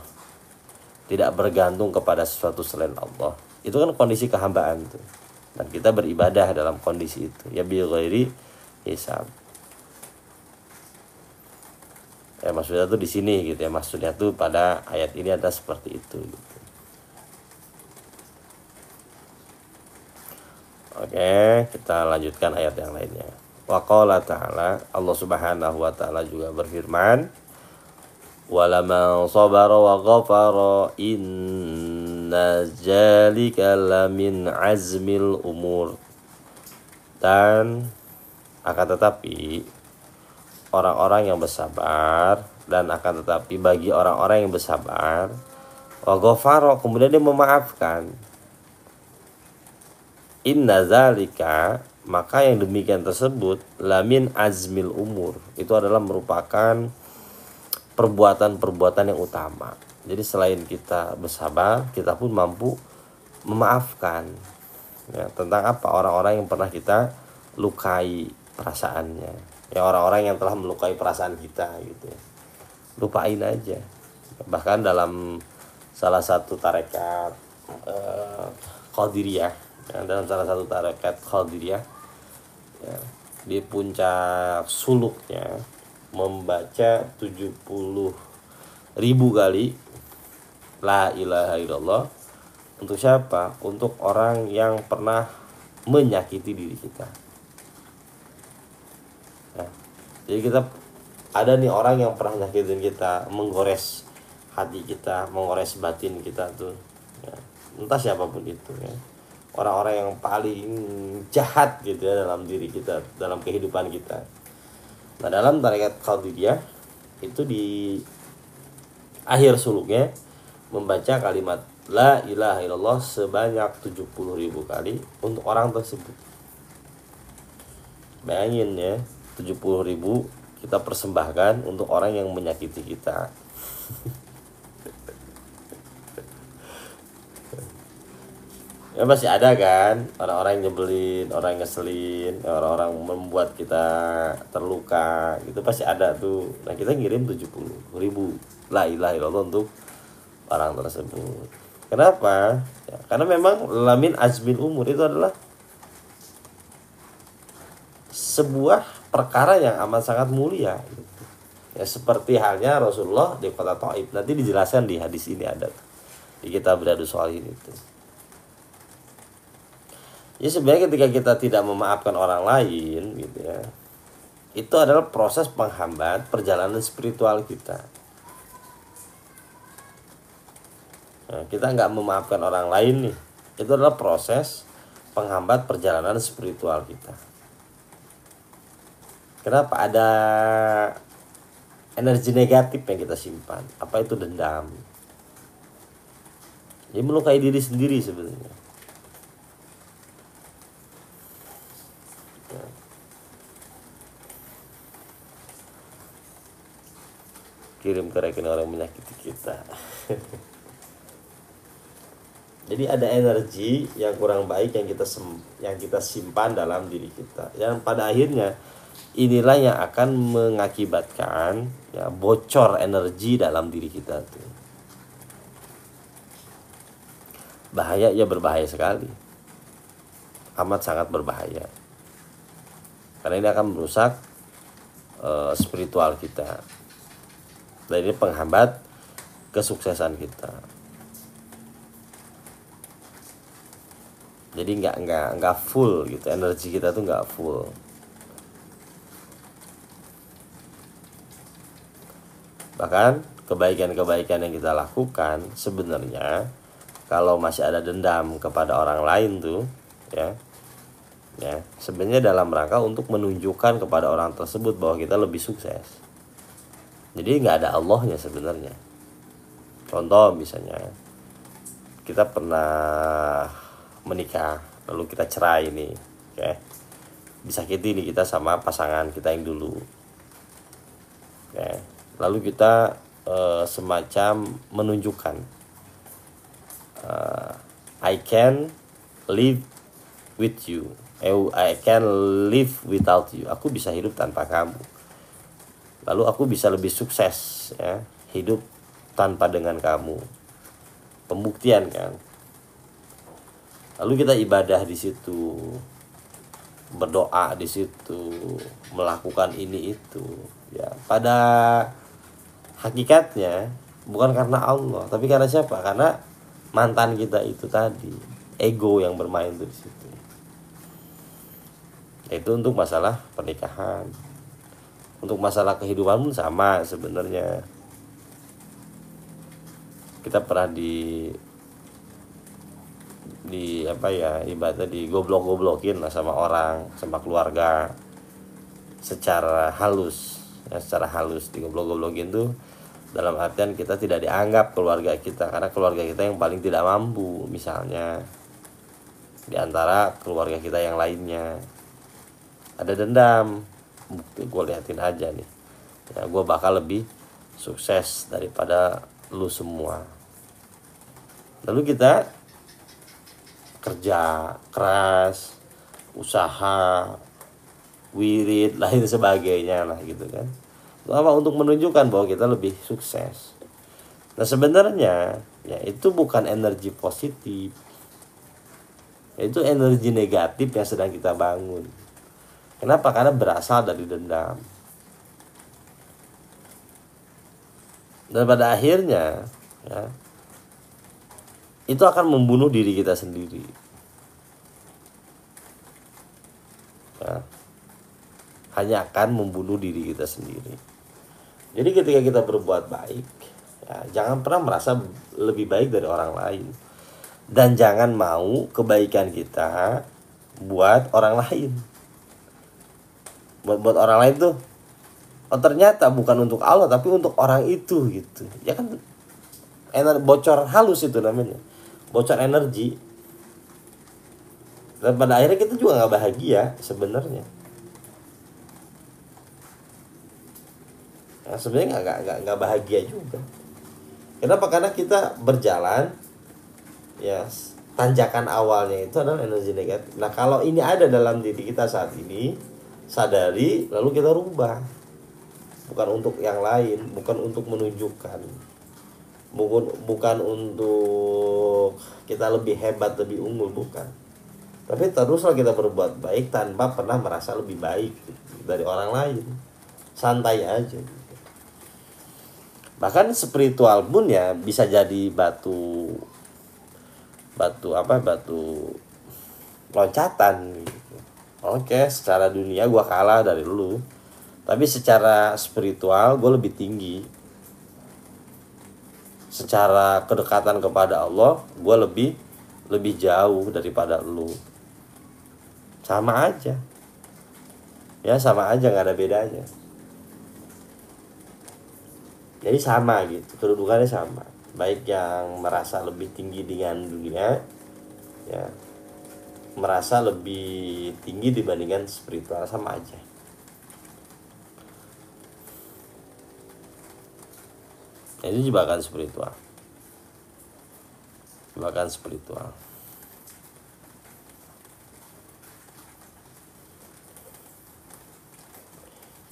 tidak bergantung kepada sesuatu selain Allah. Itu kan kondisi kehambaan tuh. Dan kita beribadah dalam kondisi itu, ya bighairi hisab. Ya maksudnya tuh di sini gitu ya, maksudnya tuh pada ayat ini ada seperti itu gitu. Oke, kita lanjutkan ayat yang lainnya. Wa qala ta'ala, Allah Subhanahu wa taala juga berfirman, walaman sabara wa ghafara inna zalika lamin azmil umur. Dan akan tetapi orang-orang yang bersabar, dan akan tetapi bagi orang-orang yang bersabar, Wa ghafara, kemudian dia memaafkan. Inna zalika, maka yang demikian tersebut lamin azmil umur, itu adalah merupakan perbuatan-perbuatan yang utama. Jadi selain kita bersabar, kita pun mampu memaafkan. Ya, tentang apa? Orang-orang yang pernah kita lukai perasaannya. Ya, orang-orang yang telah melukai perasaan kita gitu. Lupain aja. Bahkan dalam salah satu tarekat Qadiriyah, ya, dalam salah satu tarekat Qadiriyah, ya, di puncak suluknya membaca 70.000 kali la ilaha illallah. Untuk siapa? Untuk orang yang pernah menyakiti diri kita. Ya, jadi kita ada nih orang yang pernah nyakitin kita, menggores hati kita, menggores batin kita tuh, ya, entah siapapun itu, ya. Orang-orang yang paling jahat gitu ya dalam diri kita, dalam kehidupan kita. Nah, dalam tarekat Qadiriyah itu di akhir suluknya membaca kalimat la ilaha illallah sebanyak 70.000 kali untuk orang tersebut. Bayangin ya, 70.000 kita persembahkan untuk orang yang menyakiti kita. Ya pasti ada kan orang-orang yang nyebelin, orang yang ngeselin, orang-orang membuat kita terluka, itu pasti ada tuh. Nah, kita ngirim 70.000 la ilaha illallah untuk orang tersebut. Kenapa? Ya, karena memang lamin azmin umur itu adalah sebuah perkara yang amat sangat mulia gitu. Ya, seperti halnya Rasulullah di kota Taif. Nanti dijelaskan di hadis ini ada di kitab Riyadhus Shalihin itu. Ya, sebenarnya ketika kita tidak memaafkan orang lain gitu ya, itu adalah proses penghambat perjalanan spiritual kita. Nah, kita nggak memaafkan orang lain nih, itu adalah proses penghambat perjalanan spiritual kita. Kenapa? Ada energi negatif yang kita simpan. Apa itu? Dendam. Dia melukai diri sendiri sebenarnya. Kirim ke rekening orang menyakiti kita. Jadi ada energi yang kurang baik yang kita simpan dalam diri kita. Yang pada akhirnya inilah yang akan mengakibatkan ya bocor energi dalam diri kita tuh. Bahaya, ya berbahaya sekali. Amat sangat berbahaya. Karena ini akan merusak spiritual kita. Dan ini penghambat kesuksesan kita. Jadi nggak full gitu, energi kita tuh nggak full. Bahkan kebaikan-kebaikan yang kita lakukan sebenarnya kalau masih ada dendam kepada orang lain tuh, ya sebenarnya dalam rangka untuk menunjukkan kepada orang tersebut bahwa kita lebih sukses. Jadi nggak ada Allahnya sebenarnya. Contoh misalnya kita pernah menikah lalu kita cerai nih, ya, disakiti nih kita sama pasangan kita yang dulu, ya. Lalu kita semacam menunjukkan I can live with you, I can live without you. Aku bisa hidup tanpa kamu. Lalu aku bisa lebih sukses, ya, hidup tanpa dengan kamu. Pembuktian kan. Lalu kita ibadah di situ, berdoa di situ, melakukan ini itu. Ya, pada hakikatnya bukan karena Allah, tapi karena siapa? Karena mantan kita itu tadi, ego yang bermain tuh di situ. Itu untuk masalah pernikahan. Untuk masalah kehidupan pun sama sebenarnya. Kita pernah di apa ya, ibaratnya digoblok-goblokin lah sama orang, sama keluarga secara halus, ya, secara halus digoblok-goblokin tuh Dalam artian kita tidak dianggap keluarga kita karena keluarga kita yang paling tidak mampu, misalnya di antara keluarga kita yang lainnya. Ada dendam, bukti gue liatin aja nih ya, gue bakal lebih sukses daripada lu semua. Lalu kita kerja keras, usaha, wirid, lain sebagainya lah gitu kan. Apa? Untuk menunjukkan bahwa kita lebih sukses. Nah sebenarnya ya itu bukan energi positif, itu energi negatif yang sedang kita bangun. Kenapa? Karena berasal dari dendam. Dan pada akhirnya ya, itu akan membunuh diri kita sendiri ya, hanya akan membunuh diri kita sendiri. Jadi ketika kita berbuat baik ya, jangan pernah merasa lebih baik dari orang lain. Dan jangan mau kebaikan kita buat orang lain. Buat orang lain tuh, oh ternyata bukan untuk Allah tapi untuk orang itu gitu. Ya kan bocor halus itu namanya. Bocor energi. Dan pada akhirnya kita juga gak bahagia sebenarnya. Nah, sebenarnya nggak bahagia juga. Kenapa? Karena kita berjalan ya, tanjakan awalnya itu adalah energi negatif. Nah kalau ini ada dalam diri kita saat ini, sadari lalu kita rubah. Bukan untuk yang lain, bukan untuk menunjukkan, bukan untuk kita lebih hebat, lebih unggul, bukan. Tapi teruslah kita berbuat baik tanpa pernah merasa lebih baik dari orang lain. Santai aja. Bahkan spiritual pun ya bisa jadi batu loncatan gitu. Oke, secara dunia gue kalah dari lu, tapi secara spiritual gue lebih tinggi. Secara kedekatan kepada Allah gue lebih jauh daripada lu. Sama aja ya, sama aja, nggak ada bedanya. Jadi sama gitu, kedudukannya sama. Baik yang merasa lebih tinggi dengan dunia ya, merasa lebih tinggi dibandingkan spiritual, sama aja. Itu jebakan spiritual. Jebakan spiritual.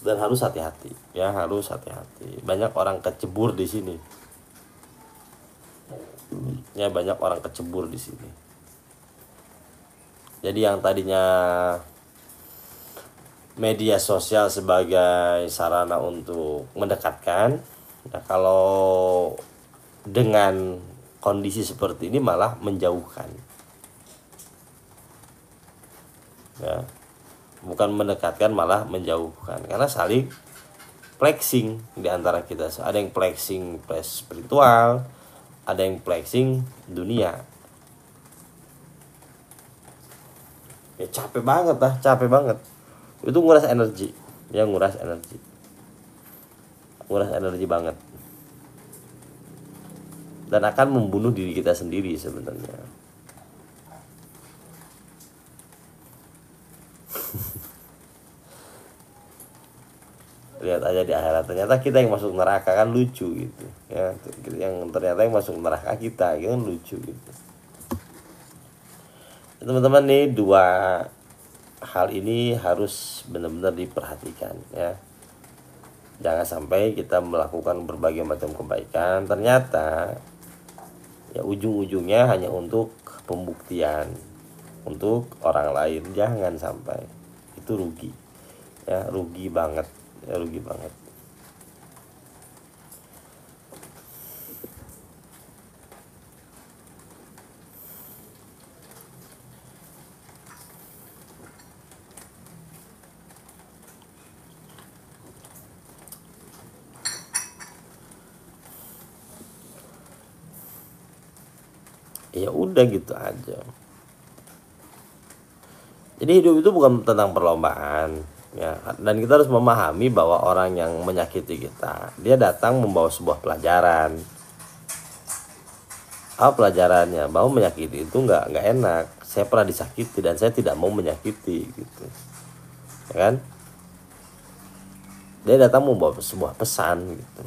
Dan harus hati-hati, ya harus hati-hati. Banyak orang kecebur di sini. Ya banyak orang kecebur di sini. Jadi yang tadinya media sosial sebagai sarana untuk mendekatkan, nah kalau dengan kondisi seperti ini malah menjauhkan. Ya. Bukan mendekatkan, malah menjauhkan. Karena saling flexing di antara kita. Ada yang flexing spiritual, ada yang flexing dunia. Ya capek banget lah, capek banget. Itu nguras energi, ya nguras energi banget. Dan akan membunuh diri kita sendiri sebenarnya. Lihat aja di akhirat, ternyata kita yang masuk neraka, kan lucu gitu ya. Yang ternyata yang masuk neraka kita gitu, kan lucu gitu. Teman-teman nih, dua hal ini harus benar-benar diperhatikan ya. Jangan sampai kita melakukan berbagai macam kebaikan, ternyata ya ujung-ujungnya hanya untuk pembuktian untuk orang lain. Jangan sampai, itu rugi ya, rugi banget ya, rugi banget. Ya udah gitu aja. Jadi hidup itu bukan tentang perlombaan Ya, dan kita harus memahami bahwa orang yang menyakiti kita, dia datang membawa sebuah pelajaran. Apa pelajarannya? Bahwa menyakiti itu nggak enak. Saya pernah disakiti dan saya tidak mau menyakiti, gitu, ya kan? Dia datang membawa sebuah pesan, gitu.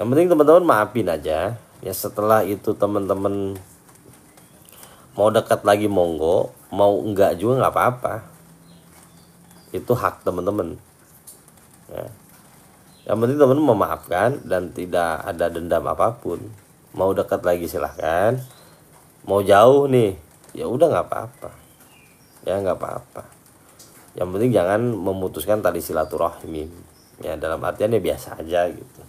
Yang penting teman-teman maafin aja. Ya setelah itu teman-teman mau dekat lagi monggo, mau enggak juga nggak apa-apa. Itu hak teman-teman. Ya. Yang penting teman-teman memaafkan dan tidak ada dendam apapun. Mau dekat lagi silahkan. Mau jauh nih, ya udah nggak apa-apa. Ya nggak apa-apa. Yang penting jangan memutuskan tali silaturahmi. Ya dalam artian ya biasa aja gitu.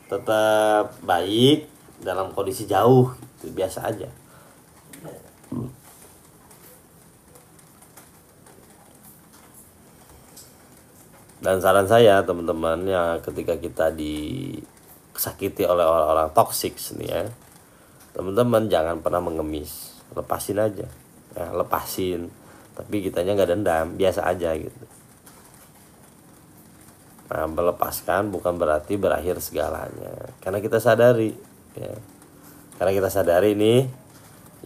Tetap baik dalam kondisi jauh gitu, biasa aja. Dan saran saya teman-teman, ya ketika kita disakiti oleh orang-orang toksik nih ya, teman-teman jangan pernah mengemis, lepasin aja ya, lepasin, tapi kitanya nggak dendam, biasa aja gitu. Nah, melepaskan bukan berarti berakhir segalanya, karena kita sadari ya, karena kita sadari nih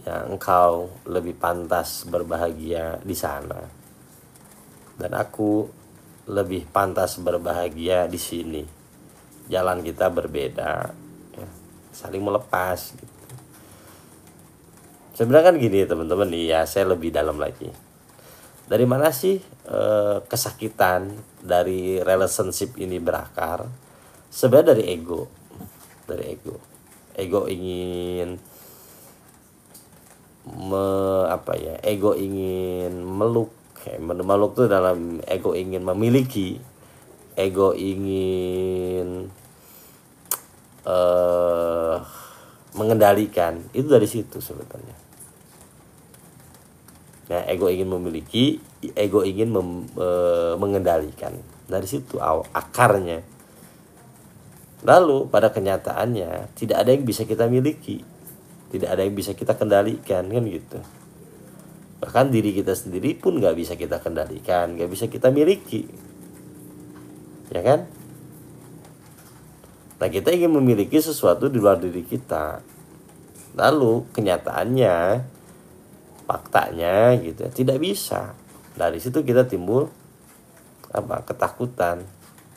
ya, engkau lebih pantas berbahagia di sana dan aku lebih pantas berbahagia di sini. Jalan kita berbeda ya, saling melepas gitu. Sebenarnya kan gini teman-teman nih ya, saya lebih dalam lagi. Dari mana sih kesakitan dari relationship ini berakar? Sebenarnya dari ego. Dari ego. Ego ingin ego ingin meluk. Meluk itu dalam ego ingin memiliki, ego ingin mengendalikan. Itu dari situ sebetulnya. Nah, ego ingin memiliki, ego ingin mengendalikan. Dari situ akarnya. Lalu pada kenyataannya tidak ada yang bisa kita miliki, tidak ada yang bisa kita kendalikan, kan gitu. Bahkan diri kita sendiri pun gak bisa kita kendalikan, gak bisa kita miliki, ya kan? Nah, kita ingin memiliki sesuatu di luar diri kita. Lalu kenyataannya, faktanya gitu ya, tidak bisa. Dari situ kita timbul ketakutan,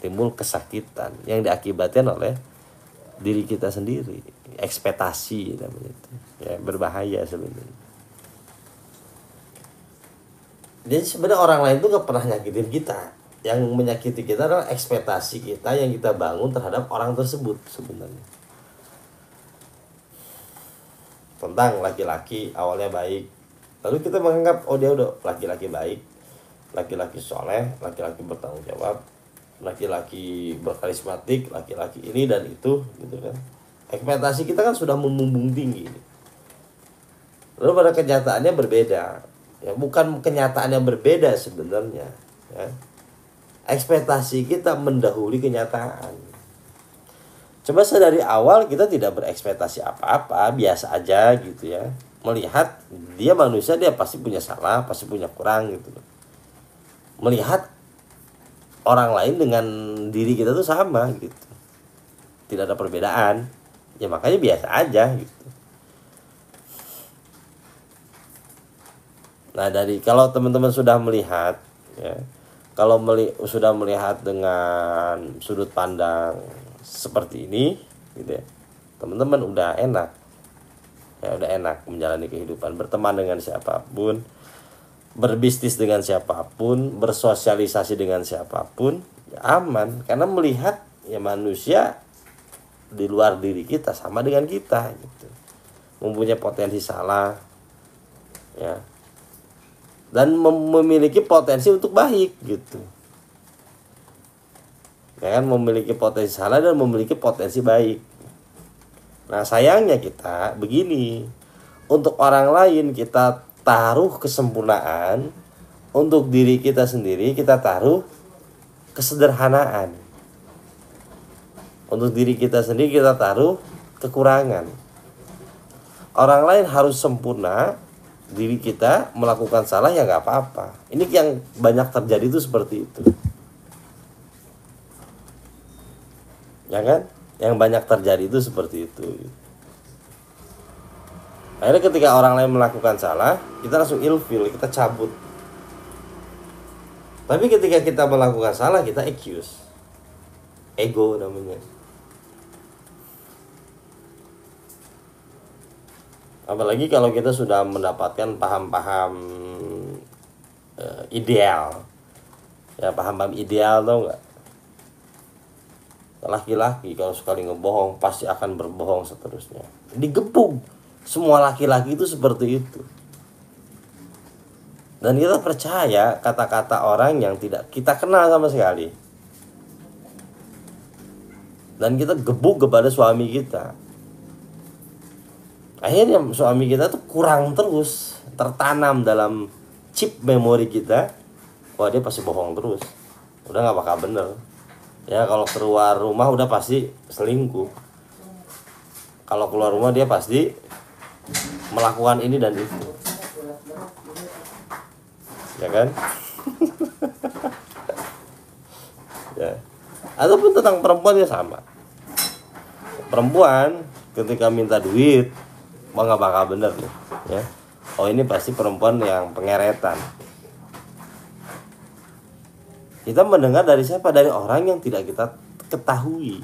timbul kesakitan yang diakibatkan oleh diri kita sendiri. Ekspektasi namanya itu. Ya, berbahaya sebenarnya. Jadi sebenarnya orang lain tuh gak pernah nyakitin kita. Yang menyakiti kita adalah ekspektasi kita yang kita bangun terhadap orang tersebut sebenarnya. Tentang laki-laki awalnya baik, lalu kita menganggap oh dia udah laki-laki baik, laki-laki soleh, laki-laki bertanggung jawab, laki-laki berkarismatik, laki-laki ini dan itu gitu kan. Ekspektasi kita kan sudah membumbung tinggi. Lalu pada kenyataannya berbeda. Ya, bukan kenyataannya berbeda sebenarnya ya. Ekspektasi kita mendahului kenyataan. Coba dari awal kita tidak berekspektasi apa-apa, biasa aja gitu ya. Melihat dia manusia, dia pasti punya salah, pasti punya kurang gitu. Melihat orang lain dengan diri kita tuh sama gitu, tidak ada perbedaan. Ya makanya biasa aja gitu. Nah, kalau teman-teman sudah melihat ya, kalau sudah melihat dengan sudut pandang seperti ini gitu ya, teman-teman udah enak. Ya udah enak menjalani kehidupan, berteman dengan siapapun, berbisnis dengan siapapun, bersosialisasi dengan siapapun, ya aman, karena melihat ya manusia di luar diri kita sama dengan kita gitu. Mempunyai potensi salah ya, dan memiliki potensi untuk baik gitu. Ya kan, memiliki potensi salah dan memiliki potensi baik. Nah, sayangnya kita begini, untuk orang lain kita taruh kesempurnaan, untuk diri kita sendiri kita taruh kesederhanaan. Untuk diri kita sendiri kita taruh kekurangan. Orang lain harus sempurna, diri kita melakukan salah ya nggak apa-apa. Ini yang banyak terjadi itu seperti itu, ya kan? Yang banyak terjadi itu seperti itu. Akhirnya ketika orang lain melakukan salah, kita langsung ilfil, kita cabut. Tapi ketika kita melakukan salah, kita excuse. Ego namanya. Apalagi kalau kita sudah mendapatkan paham-paham ideal. Ya, paham-paham ideal, tau nggak? Laki-laki kalau sekali ngebohong pasti akan berbohong seterusnya. Digebuk. Semua laki-laki itu seperti itu. Dan kita percaya kata-kata orang yang tidak kita kenal sama sekali. Dan kita gebuk kepada suami kita. Akhirnya suami kita tuh kurang terus, tertanam dalam chip memori kita. Wah, dia pasti bohong terus. Udah gak bakal bener. Ya, kalau keluar rumah udah pasti selingkuh. Kalau keluar rumah dia pasti melakukan ini dan itu. Ya kan? Ya. Ataupun tentang perempuan ya sama. Perempuan ketika minta duit, nggak bakal bener nih, ya. Oh, ini pasti perempuan yang pengeretan. Kita mendengar dari siapa? Dari orang yang tidak kita ketahui.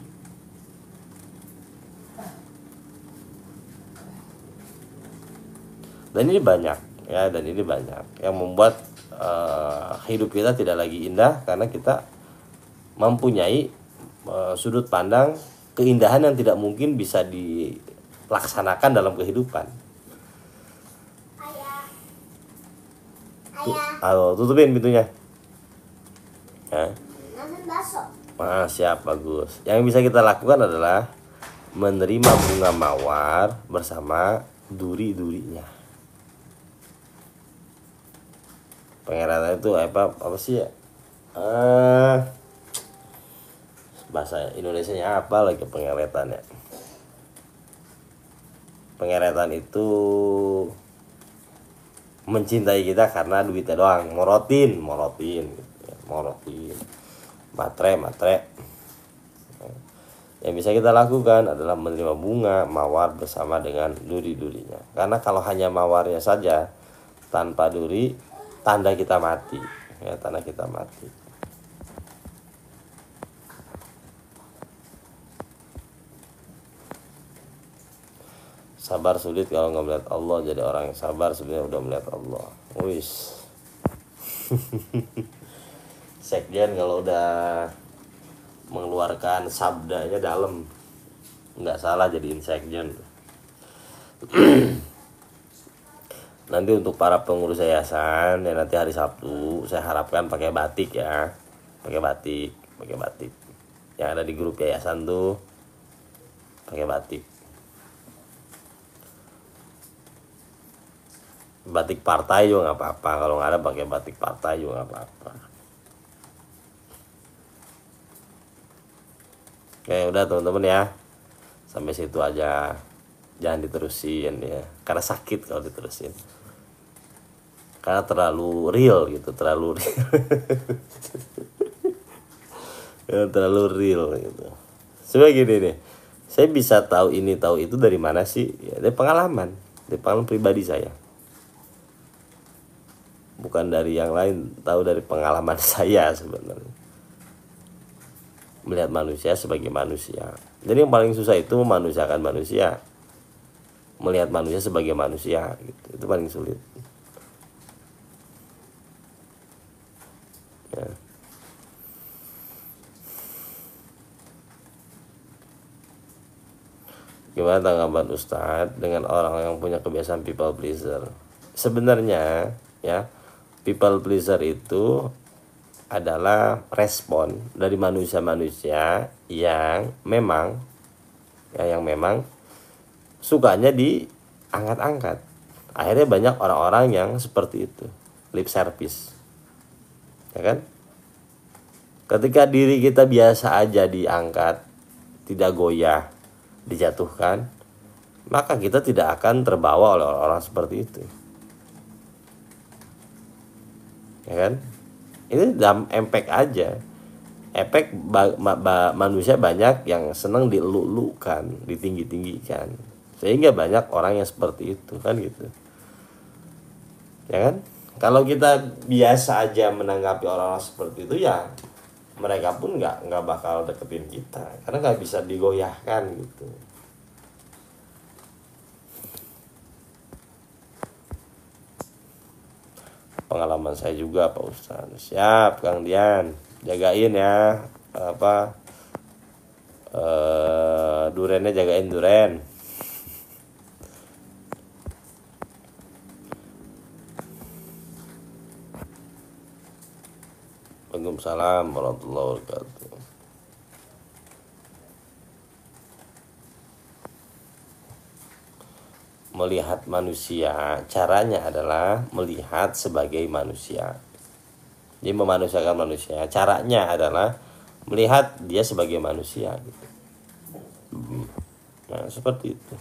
Dan ini banyak, ya, dan ini banyak yang membuat hidup kita tidak lagi indah karena kita mempunyai sudut pandang keindahan yang tidak mungkin bisa dilaksanakan dalam kehidupan. Halo, tutupin pintunya. Ya. Siap, bagus. Yang bisa kita lakukan adalah menerima bunga mawar bersama duri-durinya. Pengeretan itu apa sih ya? Bahasa Indonesianya apa lagi pengeretannya? Pengeretan itu mencintai kita karena duitnya doang, morotin, matre. Yang bisa kita lakukan adalah menerima bunga mawar bersama dengan duri-durinya. Karena kalau hanya mawarnya saja tanpa duri, tanda kita mati, ya, tanda kita mati. Sabar sulit kalau nggak melihat Allah. Jadi orang yang sabar sebenarnya udah melihat Allah. Wis. Sekjen kalau udah mengeluarkan sabdanya dalam, nggak salah jadiin sekjen. Nanti untuk para pengurus yayasan ya, nanti hari Sabtu saya harapkan pakai batik ya, pakai batik. Yang ada di grup yayasan tuh pakai batik. Batik partai juga nggak apa-apa, kalau nggak ada pakai batik partai juga nggak apa-apa. Oke, udah teman-teman ya, sampai situ aja, jangan diterusin ya, karena sakit kalau diterusin, karena terlalu real gitu, terlalu real. Ya, terlalu real gitu. Sebenarnya gini nih, saya bisa tahu ini tahu itu dari mana sih? Ya, dari pengalaman pribadi saya. Bukan dari yang lain, tahu dari pengalaman saya sebenarnya. Melihat manusia sebagai manusia. Jadi yang paling susah itu memanusiakan manusia. Melihat manusia sebagai manusia gitu. Itu paling sulit. Ya. Gimana tanggapan Ustadz dengan orang yang punya kebiasaan people pleaser? Sebenarnya ya, people pleaser itu adalah respon dari manusia-manusia yang memang sukanya diangkat-angkat. Akhirnya banyak orang-orang yang seperti itu, lip service, ya kan? Ketika diri kita biasa aja diangkat, tidak goyah, dijatuhkan, maka kita tidak akan terbawa oleh orang-orang seperti itu. ya kan? Ini dalam impact aja. Efek manusia banyak yang senang dieluk-elukan, ditinggi-tinggikan, sehingga banyak orang yang seperti itu kan gitu, ya kan? Kalau kita biasa aja menanggapi orang-orang seperti itu, ya mereka pun nggak bakal deketin kita karena nggak bisa digoyahkan gitu. Pengalaman saya juga Pak Ustadz. Siap Kang Dian, jagain ya durennya, jagain duren. Waalaikumsalam warahmatullahi wabarakatuh. Melihat manusia, caranya adalah melihat sebagai manusia. Jadi memanusiakan manusia, caranya adalah melihat dia sebagai manusia gitu. Nah, seperti itu.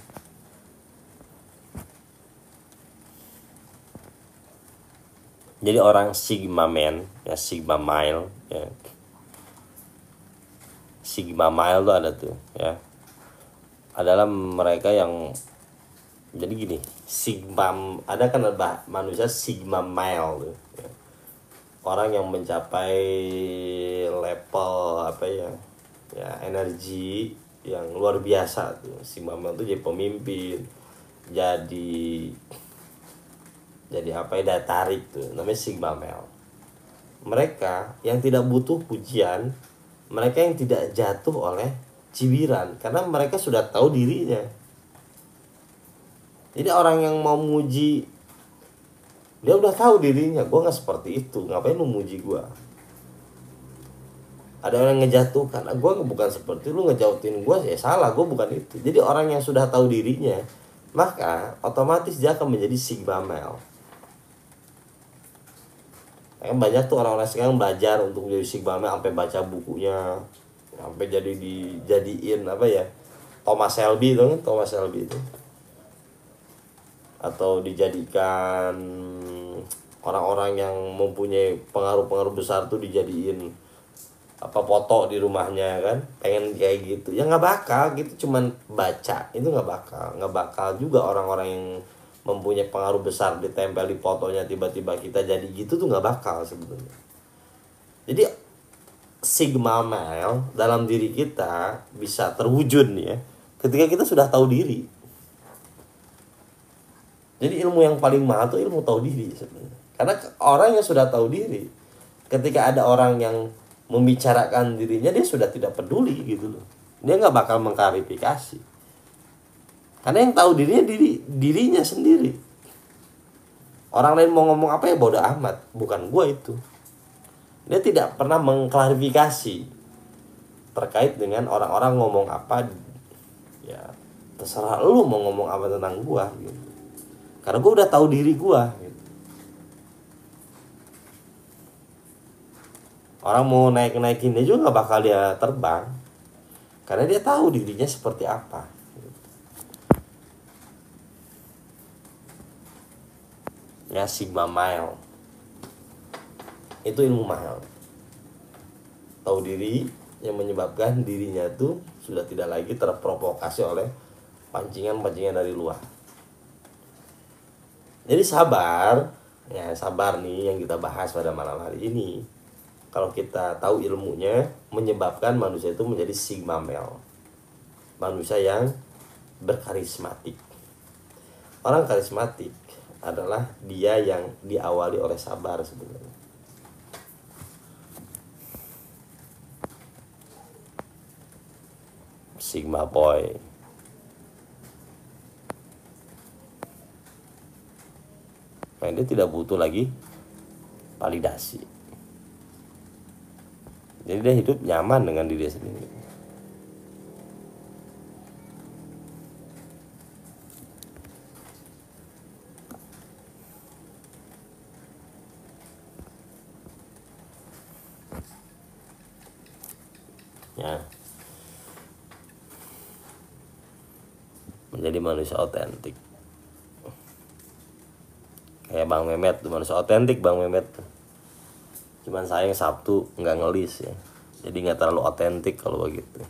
Jadi orang Sigma Man, ya Sigma Mile, ya. Sigma Mile itu ada tuh, ya. Adalah mereka yang, jadi gini, Sigma, ada kan manusia Sigma Mile tuh, ya. Orang yang mencapai level apa ya, ya energi yang luar biasa tuh. Sigma Mile tuh jadi pemimpin, jadi apa ya, daya tarik tuh, namanya Sigma Male. Mereka yang tidak butuh pujian, mereka yang tidak jatuh oleh cibiran, karena mereka sudah tahu dirinya. Jadi orang yang mau muji, dia udah tahu dirinya, gue nggak seperti itu, ngapain lu muji gue. Ada orang yang ngejatuhkan, gue bukan seperti lu, ngejauhin gue, ya salah, gue bukan itu. Jadi orang yang sudah tahu dirinya, maka otomatis dia akan menjadi Sigma Male. Banyak tuh orang-orang sekarang belajar untuk menjadi Sigma Male, sampai baca bukunya, sampai dijadiin apa ya, Thomas Shelby itu kan, Thomas Shelby itu, atau dijadikan orang-orang yang mempunyai pengaruh-pengaruh besar tuh dijadiin apa, foto di rumahnya kan, pengen kayak gitu. Ya nggak bakal gitu, cuman baca itu nggak bakal juga orang-orang yang mempunyai pengaruh besar ditempel di fotonya, tiba-tiba kita jadi gitu tuh nggak bakal sebetulnya. Jadi Sigma Male dalam diri kita bisa terwujud nih ya, ketika kita sudah tahu diri. Jadi ilmu yang paling mahal tuh ilmu tahu diri sebenarnya. Karena orang yang sudah tahu diri, ketika ada orang yang membicarakan dirinya, dia sudah tidak peduli gitu loh. Dia nggak bakal mengklarifikasi. Karena yang tahu dirinya sendiri. Orang lain mau ngomong apa ya bodo amat, bukan gua itu. Dia tidak pernah mengklarifikasi terkait dengan orang-orang ngomong apa. Ya terserah lu mau ngomong apa tentang gua gitu. Karena gua udah tahu diri gua gitu. Orang mau naikin dia juga gak bakal dia terbang, karena dia tahu dirinya seperti apa. Ya Sigma Mile itu ilmu mahal. Tahu diri yang menyebabkan dirinya tuh sudah tidak lagi terprovokasi oleh pancingan-pancingan dari luar. Jadi sabar, ya sabar nih yang kita bahas pada malam hari ini. Kalau kita tahu ilmunya, menyebabkan manusia itu menjadi Sigma Male, manusia yang berkarismatik. Orang karismatik adalah dia yang diawali oleh sabar sebenarnya. Sigma Boy. Nah, dia tidak butuh lagi validasi. Jadi dia hidup nyaman dengan diri sendiri. Ya. Menjadi manusia otentik. Kayak Bang Mehmet tuh, manusia otentik Bang Mehmet tuh. Cuman sayang Sabtu nggak ngelis ya, jadi nggak terlalu otentik kalau begitu.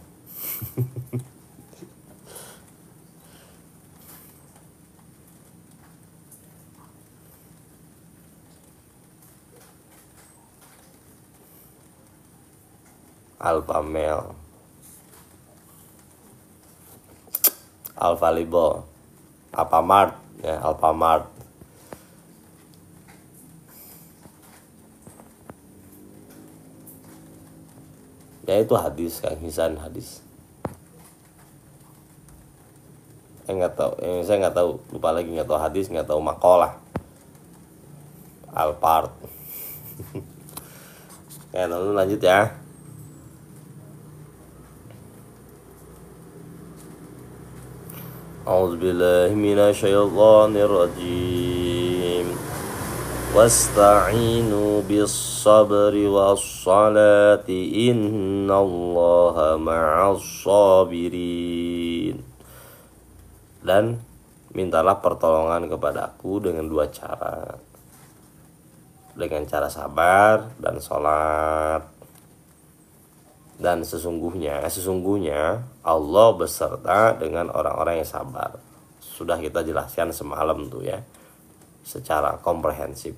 Alfamel, Alfalibo, Alfamart ya, Alfamart. Ya itu hadis, Kang Hisan, hadis. Nggak tahu, saya nggak tahu, lupa lagi, nggak tahu hadis, nggak tahu makalah. Alfart. Ya, lalu lanjut ya. A'udzubillahi minasyaitonir rajim. Wasta'inu bis-sabri was-salati innallaha ma'as sabirin. Dan mintalah pertolongan kepadaku dengan dua cara. Dengan cara sabar dan sholat. Dan sesungguhnya Allah beserta dengan orang-orang yang sabar. Sudah kita jelaskan semalam tuh ya, secara komprehensif.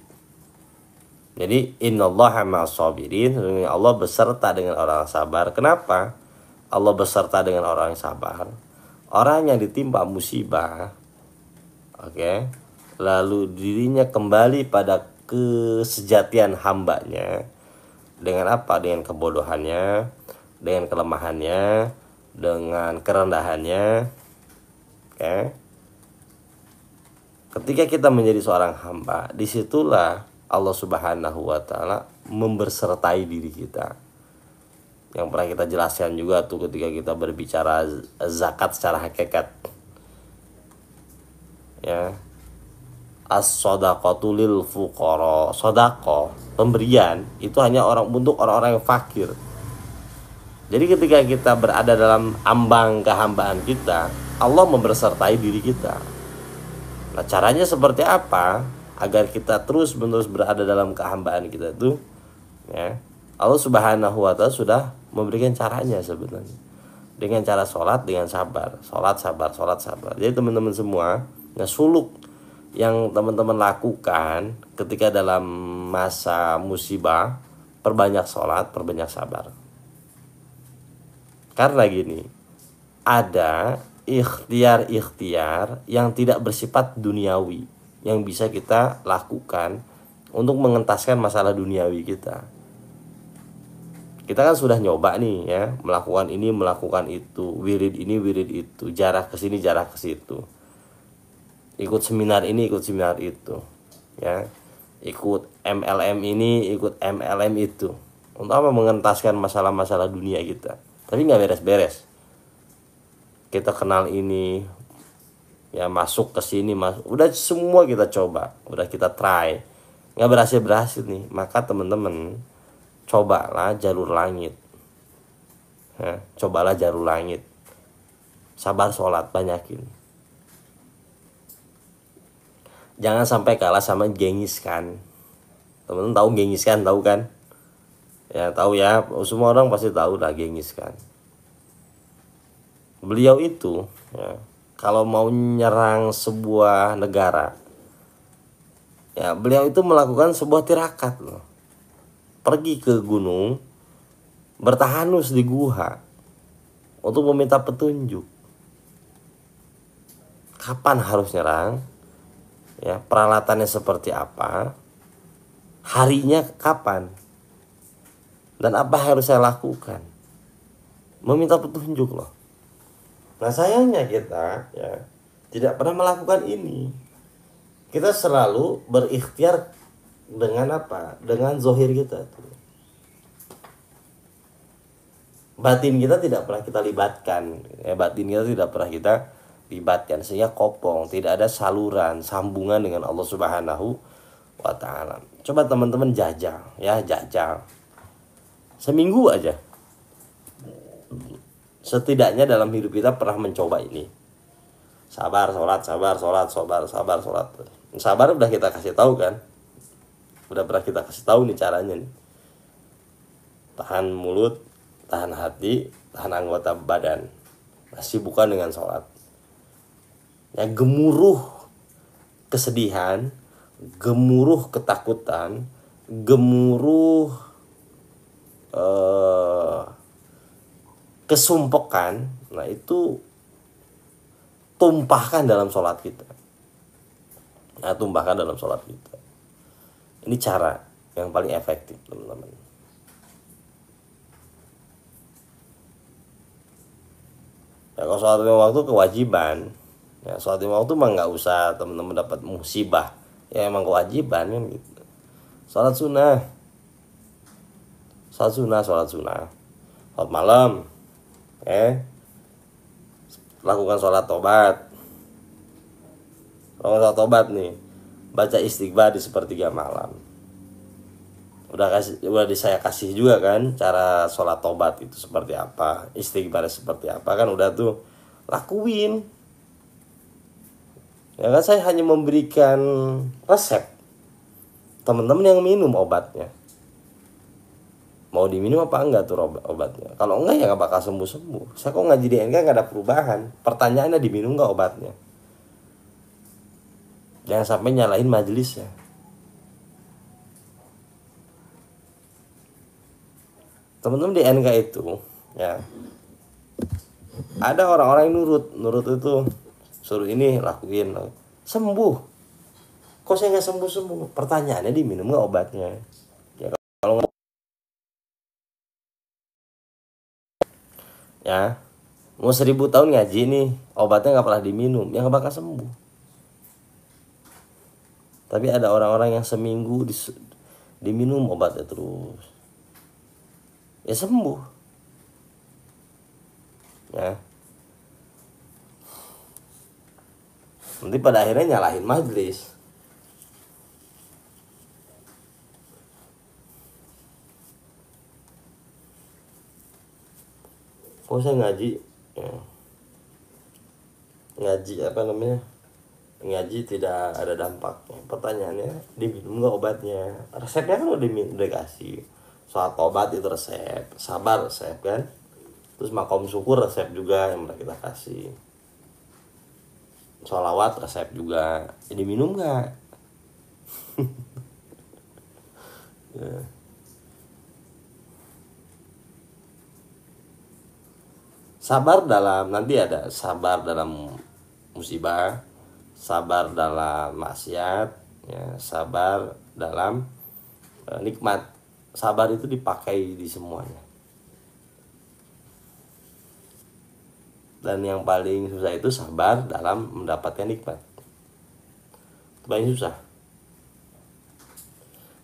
Jadi innallaha ma'as sabirin, sesungguhnya Allah beserta dengan orang sabar. Kenapa Allah beserta dengan orang yang sabar? Orang yang ditimpa musibah, lalu dirinya kembali pada kesejatian hambanya. Dengan apa? Dengan kebodohannya, dengan kelemahannya, dengan kerendahannya. Ketika kita menjadi seorang hamba, disitulah Allah Subhanahu wa Ta'ala membersertai diri kita. Yang pernah kita jelaskan juga tuh ketika kita berbicara zakat secara hakikat. Ya. As-shadaqatu lil fuqara. Sedekah, pemberian itu hanya untuk orang-orang yang fakir. Jadi ketika kita berada dalam ambang kehambaan kita, Allah membersertai diri kita. Nah, caranya seperti apa agar kita terus-menerus berada dalam kehambaan kita itu? Ya, Allah Subhanahu wa Ta'ala sudah memberikan caranya sebenarnya. Dengan cara sholat, dengan sabar. Sholat, sabar, sholat, sabar. Jadi teman-teman semua, suluk yang teman-teman lakukan ketika dalam masa musibah, perbanyak sholat, perbanyak sabar. Karena gini, ada ikhtiar-ikhtiar yang tidak bersifat duniawi yang bisa kita lakukan untuk mengentaskan masalah duniawi kita. Kita kan sudah nyoba nih ya, melakukan ini, melakukan itu, wirid ini, wirid itu, jarak ke sini, jarak ke situ. Ikut seminar ini, ikut seminar itu, ya, ikut MLM ini, ikut MLM itu, untuk apa? Mengentaskan masalah-masalah dunia kita. Tapi nggak beres-beres. Kita kenal ini, ya, masuk ke sini, udah semua kita coba, udah kita try, nggak berhasil nih. Maka teman-teman, cobalah jalur langit, ya, cobalah jalur langit. Sabar, sholat, banyakin. Jangan sampai kalah sama Genghis Khan. Teman-teman tahu Genghis Khan, tahu kan? Ya, tahu ya. Semua orang pasti tahu lah Genghis Khan. Beliau itu, ya, kalau mau nyerang sebuah negara, ya, beliau itu melakukan sebuah tirakat loh. Pergi ke gunung, bertahanus di gua untuk meminta petunjuk. Kapan harus nyerang? Ya, peralatannya seperti apa, harinya kapan, dan apa harus saya lakukan, meminta petunjuk loh. Nah, sayangnya kita ya tidak pernah melakukan ini. Kita selalu berikhtiar dengan apa? Dengan zohir kita tuh. Batin kita tidak pernah kita libatkan. Ya, batin kita tidak pernah kita libatkan, sehingga kopong, tidak ada saluran sambungan dengan Allah Subhanahu wa Ta'ala. Coba teman-teman jajal ya, jajal seminggu aja, setidaknya dalam hidup kita pernah mencoba ini. Sabar, sholat, sabar, sholat, sabar, sholat. Sabar udah kita kasih tahu kan, udah pernah kita kasih tahu nih caranya nih. tahan mulut, tahan hati, tahan anggota badan. Masih bukan dengan sholat. Ya, gemuruh kesedihan, gemuruh ketakutan, gemuruh kesumpokan, nah itu tumpahkan dalam sholat kita. Nah, tumpahkan dalam sholat kita. Ini cara yang paling efektif, teman-teman. Ya, kalau sholat lima waktu kewajiban, ya sholat lima waktu mah nggak usah teman-teman dapat musibah, ya emang kewajiban kan gitu. Sholat sunnah, sholat malam, lakukan sholat tobat, nih, baca istighfar di sepertiga malam. Udah saya kasih juga kan cara sholat tobat itu seperti apa, istighfar seperti apa, kan udah tuh lakuin. Ya kan, saya hanya memberikan resep, teman-teman yang minum obatnya. Mau diminum apa enggak tuh obatnya? Kalau enggak ya nggak bakal sembuh-sembuh. Saya kok ngaji di NK nggak ada perubahan. Pertanyaannya diminum nggak obatnya? Jangan sampai nyalahin majelisnya. Teman-teman di NK itu, ya ada orang-orang yang nurut itu, suruh ini lakuin, sembuh. Kok saya nggak sembuh? Pertanyaannya diminum nggak obatnya? Ya kalau ya mau 1000 tahun ngaji nih, obatnya nggak pernah diminum, ya nggak bakal sembuh. Tapi ada orang-orang yang seminggu diminum obatnya terus, ya sembuh. Ya, nanti pada akhirnya nyalahin majelis. Kok saya ngaji, ya, ngaji tidak ada dampaknya. Pertanyaannya diminum nggak obatnya? Resepnya kan udah kasih. Soal obat itu resep, sabar resep kan, terus makom syukur resep juga yang kita kasih, sholawat resep juga. Jadi minum nggak? Ya. Sabar dalam, nanti ada sabar dalam musibah, sabar dalam maksiat, ya, sabar dalam nikmat. Sabar itu dipakai di semuanya. Dan yang paling susah itu sabar dalam mendapatkan nikmat. Itu paling susah.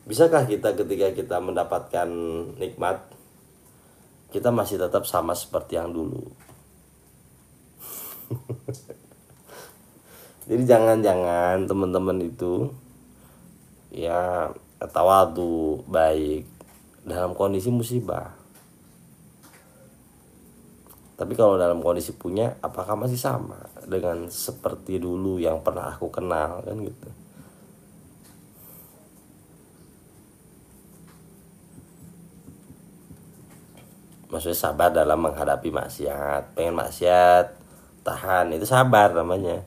Bisakah kita ketika kita mendapatkan nikmat, kita masih tetap sama seperti yang dulu? Jadi jangan-jangan teman-teman itu ya tawadu baik dalam kondisi musibah. Tapi kalau dalam kondisi punya, apakah masih sama dengan seperti dulu yang pernah aku kenal, kan gitu. Maksudnya sabar dalam menghadapi maksiat. Pengen maksiat, tahan, itu sabar namanya.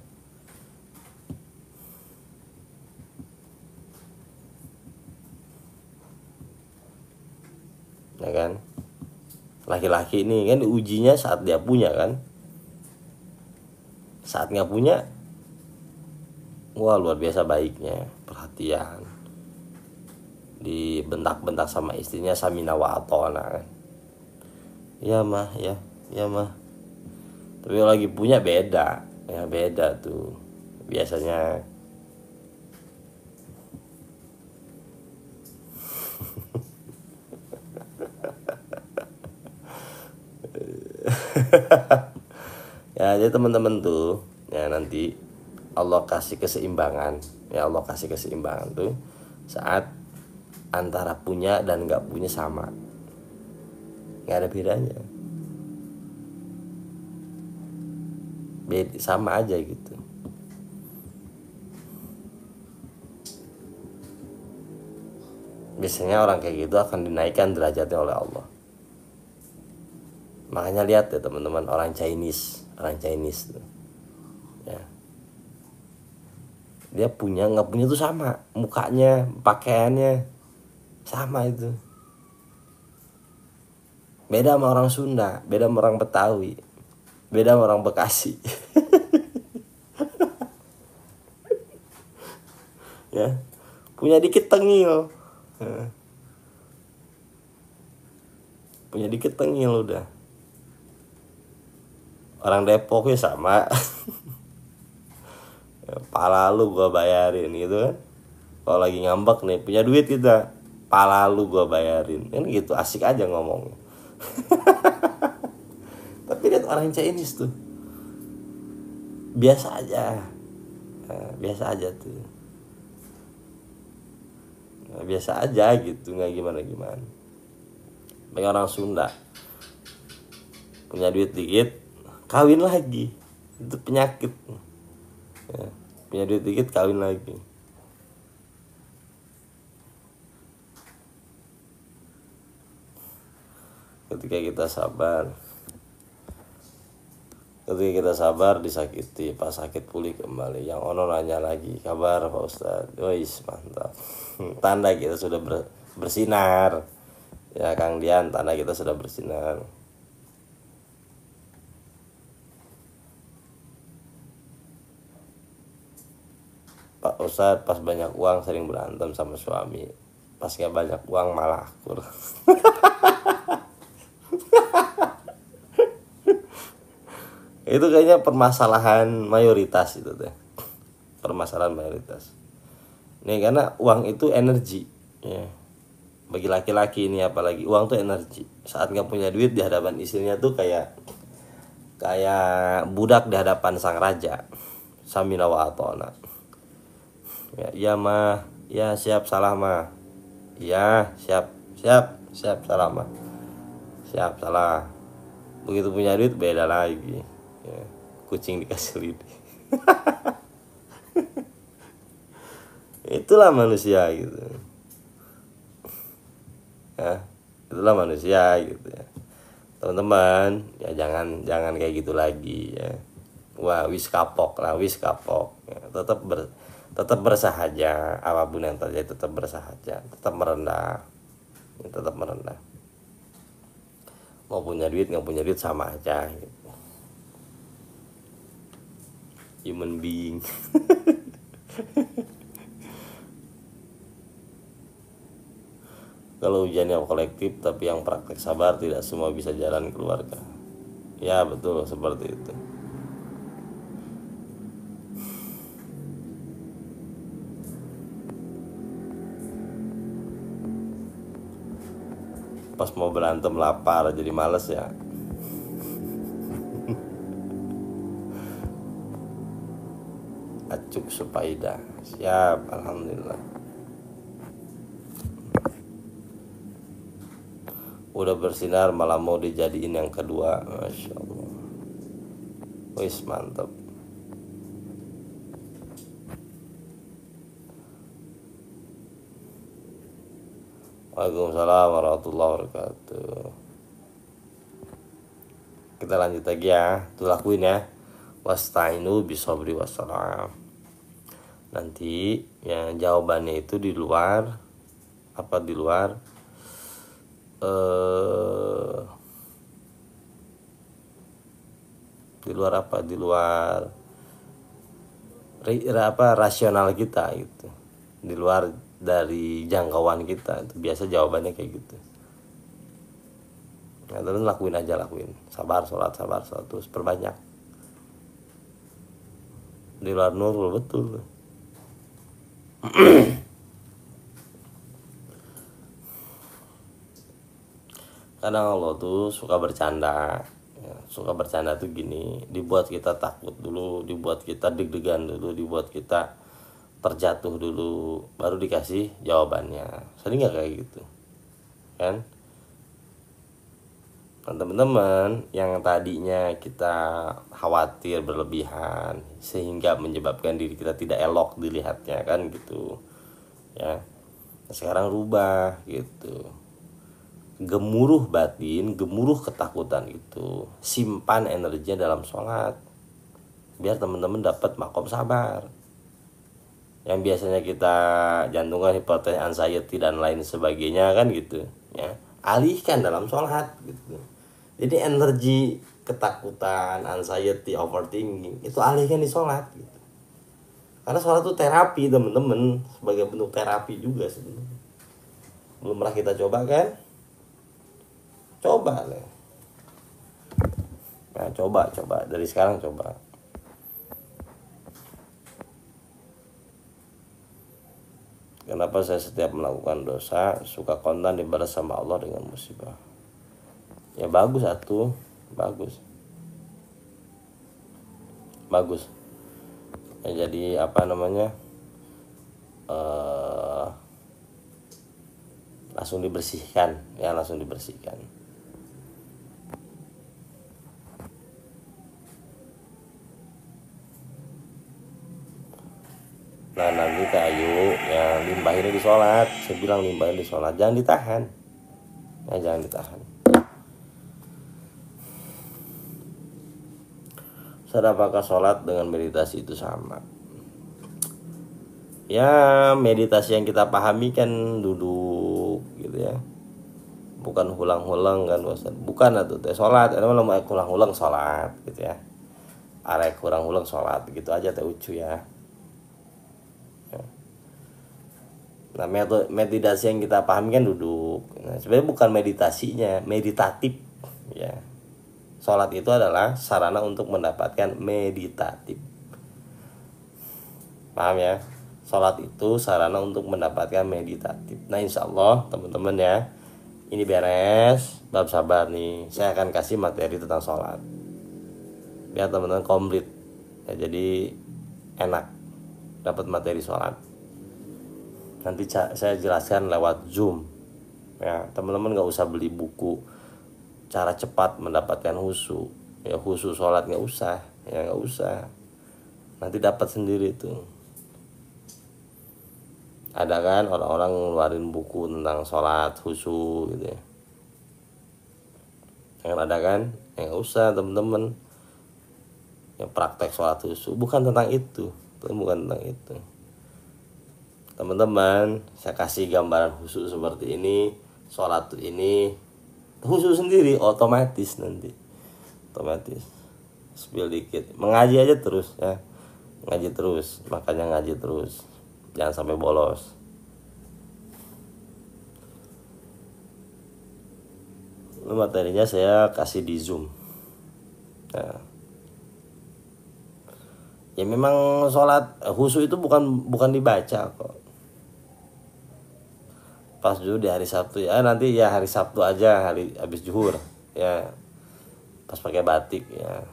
Ya kan? Laki-laki ini kan ujinya saat dia punya kan. Saat nggak punya, wah luar biasa baiknya, perhatian, dibentak-bentak sama istrinya, samina wa atona kan. Ya mah, ya mah. Tapi lagi punya beda, ya beda tuh biasanya. Ya, jadi teman-teman tuh, ya nanti Allah kasih keseimbangan, ya Allah kasih keseimbangan tuh saat antara punya dan nggak punya sama, nggak ada bedanya, sama aja gitu. Biasanya orang kayak gitu akan dinaikkan derajatnya oleh Allah. Makanya lihat ya teman-teman, orang Chinese tuh, ya, dia punya nggak punya tuh sama, mukanya, pakaiannya sama itu. Beda sama orang Sunda, beda sama orang Betawi, beda sama orang Bekasi. Ya, punya dikit tengil, punya dikit tengil udah. Orang Depok ya sama. Pala lu gua bayarin gitu kan. Kalau lagi ngambek nih, punya duit kita, pala lu gua bayarin kan gitu, asik aja ngomong. Tapi lihat orang Chinese tuh biasa aja, biasa aja tuh, biasa aja gitu, nggak gimana. Banyak orang Sunda punya duit dikit kawin lagi, itu penyakit ya. Punya duit dikit kawin lagi. Ketika kita sabar disakiti, pas sakit pulih kembali. Yang ono nanya lagi, kabar Pak Ustadz? Wis mantap. Tanda kita sudah bersinar ya Kang Dian, tanda kita sudah bersinar. Pak Ustadz, pas banyak uang sering berantem sama suami, pas gak banyak uang malah akur. Itu kayaknya permasalahan mayoritas itu deh. Permasalahan mayoritas. Nih, karena uang itu energi ya. Bagi laki-laki ini apalagi, uang tuh energi. Saat gak punya duit di hadapan istrinya tuh kayak budak di hadapan sang raja. Samina wa atona. Ya, iya mah, ya siap salah mah. Iya, siap salah mah. Siap salah. Begitu punya duit beda lagi. Ya, kucing dikasih lidi. Itulah manusia gitu. Ya, itulah manusia gitu ya. Teman-teman, ya jangan kayak gitu lagi ya. Wah, wis kapok. Ya, tetap bersahaja, apapun yang terjadi tetap bersahaja, tetap merendah. Mau punya duit nggak punya duit sama aja gitu. Human being. Kalau ujiannya kolektif tapi yang praktek sabar, tidak semua bisa jalan keluarga. Ya betul, seperti itu. Pas mau berantem lapar jadi males ya. Acuk supaida. Siap, alhamdulillah. Udah bersinar malah mau dijadiin yang kedua. Masya Allah. Wis mantap. Waalaikumsalam warahmatullahi wabarakatuh. Kita lanjut lagi ya. Tuh lakuin ya. Wasta'inu bisabri wassalam. Nanti yang jawabannya itu di luar apa, di luar rasional kita gitu, di luar dari jangkauan kita. Itu biasa jawabannya kayak gitu. Nah, terus lakuin sabar sholat terus perbanyak. Di luar nurul betul. Kadang Allah tuh suka bercanda ya, tuh gini, dibuat kita takut dulu, dibuat kita deg-degan dulu, dibuat kita terjatuh dulu, baru dikasih jawabannya. Sering nggak kayak gitu kan? Teman-teman, yang tadinya kita khawatir berlebihan sehingga menyebabkan diri kita tidak elok dilihatnya kan gitu ya, sekarang rubah gitu. gemuruh batin, gemuruh ketakutan itu simpan energinya dalam sholat, biar teman-teman dapat makom sabar. Yang biasanya kita jantungan, hipertensi, anxiety dan lain sebagainya kan gitu ya, alihkan dalam sholat gitu. Jadi energi ketakutan, anxiety, overthinking itu alihkan di sholat gitu. Karena sholat itu terapi teman-teman, sebagai bentuk terapi juga sebenarnya. Belum pernah kita coba kan? Coba lah. Nah, coba dari sekarang coba. Kenapa saya setiap melakukan dosa suka kontan dibalas sama Allah dengan musibah? Ya bagus atuh, bagus. Ya, jadi apa namanya? Langsung dibersihkan, ya langsung dibersihkan. Nah nanti kayu ya limbah ini di sholat. Saya bilang limbah ini di sholat, jangan ditahan. Ya jangan ditahan. Saudara, apakah sholat dengan meditasi itu sama? Ya meditasi yang kita pahami kan duduk gitu ya, bukan hulang-hulang kan bosan. Bukan atuh teh sholat, ada malah hulang-hulang sholat gitu ya. Arek kurang-hulang sholat gitu aja teh ucu ya. Nah meditasi yang kita pahami kan duduk. Nah, sebenarnya bukan meditasinya, meditatif ya. Sholat itu adalah sarana untuk mendapatkan meditatif. Paham ya? Sholat itu sarana untuk mendapatkan meditatif. Nah insya Allah teman-teman ya, ini beres bab sabar nih, saya akan kasih materi tentang sholat biar teman-teman komplit ya, jadi enak dapat materi sholat. Nanti saya jelaskan lewat Zoom ya, teman-teman nggak usah beli buku cara cepat mendapatkan khusyuk ya, khusyuk sholat nggak usah ya, nggak usah, nanti dapat sendiri tuh. Ada kan orang-orang ngeluarin buku tentang sholat khusyuk gitu ya, yang ada kan, yang nggak usah teman-teman, yang praktek sholat khusyuk bukan tentang itu, bukan tentang itu. Teman-teman, saya kasih gambaran khusyuk seperti ini, sholat ini khusyuk sendiri, otomatis nanti, otomatis. Spill dikit, mengaji aja terus ya, ngaji terus, makanya ngaji terus, jangan sampai bolos. Materinya saya kasih di Zoom. Nah, ya memang sholat khusyuk itu bukan dibaca kok. Pas dulu di hari Sabtu ya, nanti ya hari Sabtu aja, hari habis zuhur ya, pas pakai batik ya,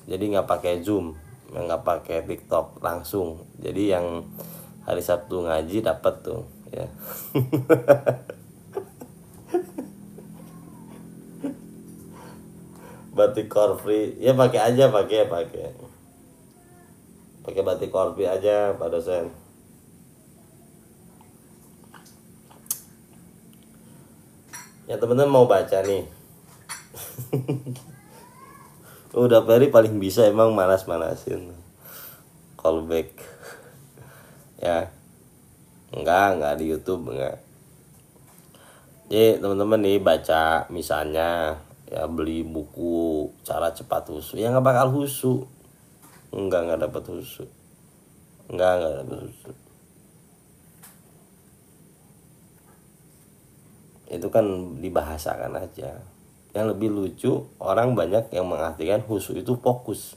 jadi nggak pakai Zoom, nggak pakai TikTok langsung, jadi yang hari Sabtu ngaji dapat tuh ya. Batik korfri ya, pakai aja, pakai batik korfri aja Pak dosen. Ya teman-teman mau baca nih. Udah Ferry paling bisa emang manas-manasin callback ya, enggak di YouTube enggak. Jadi teman-teman nih baca misalnya ya, beli buku cara cepat khusyuk ya, nggak bakal khusyuk, nggak dapat khusyuk, nggak dapat khusyuk. Itu kan dibahasakan aja. Yang lebih lucu, orang banyak yang mengartikan khusyuk itu fokus.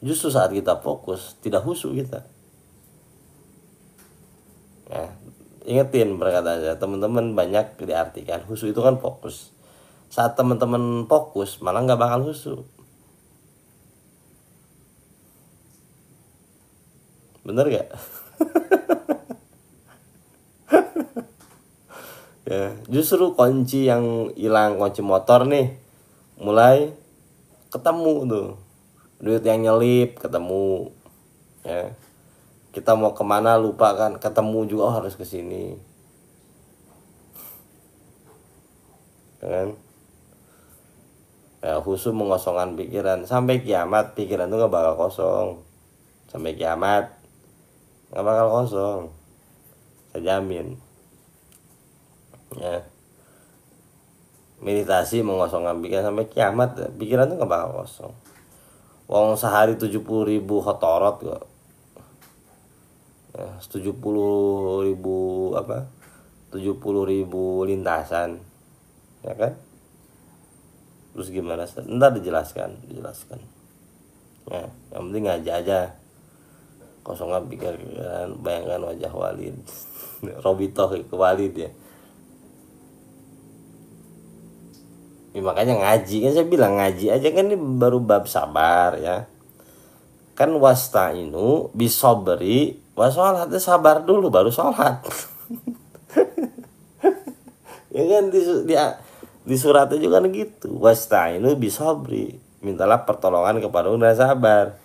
Justru saat kita fokus tidak khusyuk kita ya. Ingetin perkataannya teman-teman, banyak diartikan khusyuk itu kan fokus. Saat teman-teman fokus malah nggak bakal khusyuk. Bener gak? Ya, justru kunci yang hilang, kunci motor nih mulai ketemu tuh, duit yang nyelip ketemu ya, kita mau kemana lupa kan, ketemu juga, oh harus ke sini. kan? Ya, khusyuk mengosongkan pikiran sampai kiamat, pikiran itu nggak bakal kosong. Sampai kiamat nggak bakal kosong, saya jamin. Ya, meditasi mengosongkan pikiran sampai kiamat, pikiran itu nggak bakal kosong. Wong sehari 70.000 khotorot kok. Ya, 70.000 apa? 70.000 lintasan, ya kan? Terus gimana? Ntar dijelaskan. Ya, yang penting ngaji aja. Kosongkan pikiran, bayangkan wajah Walid. Robitoh ke Walid ya. Ya, makanya ngaji kan saya bilang ngaji aja kan ini baru bab sabar ya. Kan wasta'inu bisobri wasolat, sabar dulu baru sholat. Ya kan di suratnya juga kan gitu. Wasta'inu bisobri, mintalah pertolongan kepada dan sabar.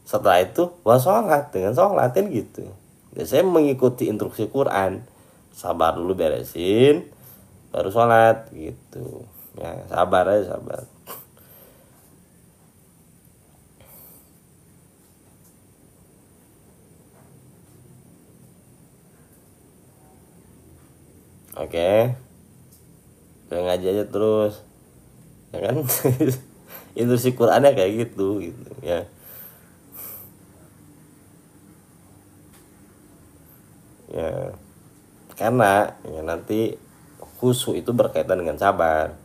Setelah itu wasolat, dengan sholat kan gitu. Ya, saya mengikuti instruksi Quran. Sabar dulu beresin, baru sholat gitu. Ya sabar aja, sabar. Oke, udah ngaji aja terus, ya kan? Instruksi Qurannya kayak gitu ya. Ya, karena ya nanti khusyuk itu berkaitan dengan sabar.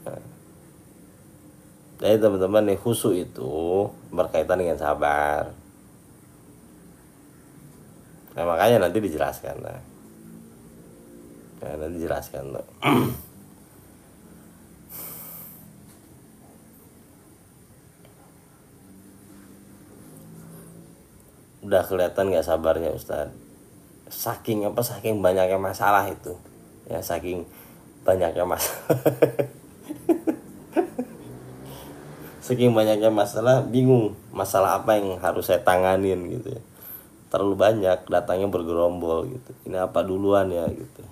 Nah, jadi teman-teman nih, khusyuk itu berkaitan dengan sabar. Nah, makanya nanti dijelaskan lah. Nah, nanti dijelaskan loh. Udah kelihatan gak sabarnya Ustadz? Saking banyaknya masalah itu. Ya, saking banyaknya masalah. Saking banyaknya masalah, bingung masalah apa yang harus saya tanganin gitu ya. Terlalu banyak, datangnya bergerombol gitu. Ini apa duluan ya gitu.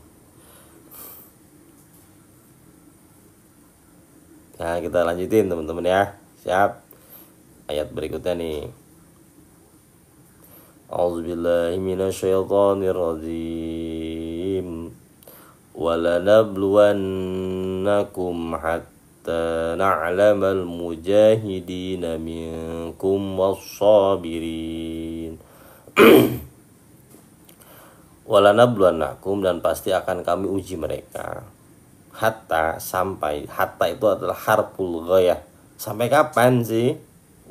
Nah, kita lanjutin teman-teman ya. Siap. Ayat berikutnya nih. A'udzubillahi minasyaitonirrajim. Walanabluwannakum hatta na'lamal mujahidina minkum wassabirin. Walanabluwannakum, dan pasti akan kami uji mereka. Hatta, sampai. Hatta itu adalah harful ghayah. Sampai kapan sih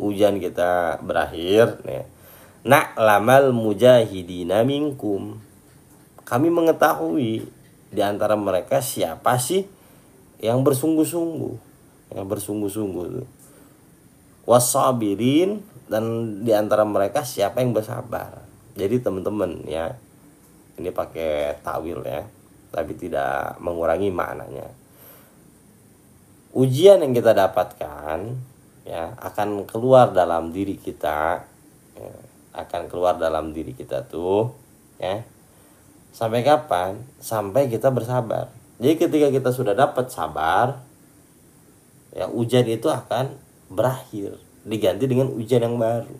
ujian kita berakhir? Na'lamal mujahidina minkum, kami mengetahui di antara mereka siapa sih yang bersungguh-sungguh, wassabirin, dan di antara mereka siapa yang bersabar. Jadi teman-teman ya, ini pakai tawil ya, tapi tidak mengurangi maknanya. Ujian yang kita dapatkan ya akan keluar dalam diri kita, ya, tuh ya. Sampai kapan? Sampai kita bersabar. Jadi ketika kita sudah dapat sabar, ya ujian itu akan berakhir, diganti dengan ujian yang baru.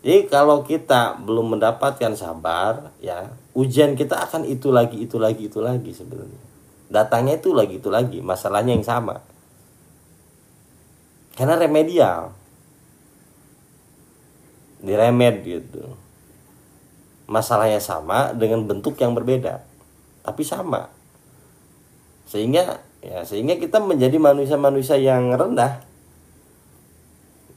Jadi kalau kita belum mendapatkan sabar, ya ujian kita akan itu lagi sebenarnya. Datangnya itu lagi, masalahnya yang sama. Karena remedial. Diremed gitu. Masalahnya sama dengan bentuk yang berbeda, tapi sama. Sehingga kita menjadi manusia-manusia yang rendah.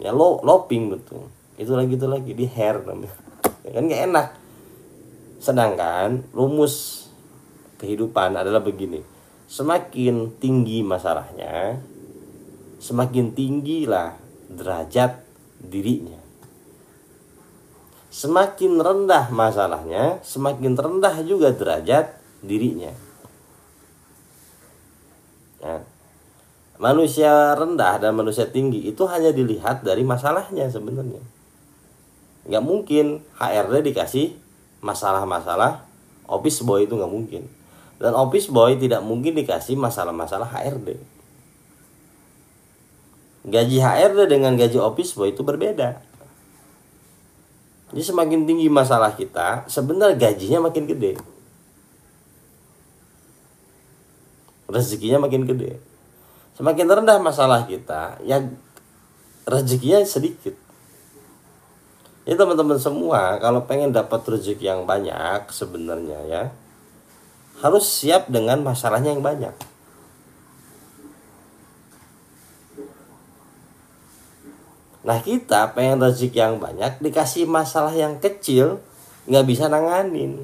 Ya loping betul. Itu lagi di hair namanya. Ya kan gak enak. Sedangkan rumus kehidupan adalah begini. Semakin tinggi masalahnya, semakin tinggilah derajat dirinya. Semakin rendah masalahnya, semakin rendah juga derajat dirinya. Ya. Manusia rendah dan manusia tinggi itu hanya dilihat dari masalahnya sebenarnya. Nggak mungkin HRD dikasih masalah-masalah office boy, itu nggak mungkin. Dan office boy tidak mungkin dikasih masalah-masalah HRD. Gaji HRD dengan gaji office boy itu berbeda. Jadi semakin tinggi masalah kita, sebenarnya gajinya makin gede, rezekinya makin gede. Semakin rendah masalah kita, ya rezekinya sedikit. Ya teman-teman semua, kalau pengen dapat rezeki yang banyak sebenarnya ya, harus siap dengan masalahnya yang banyak. Nah kita pengen rezeki yang banyak, dikasih masalah yang kecil, nggak bisa nanganin.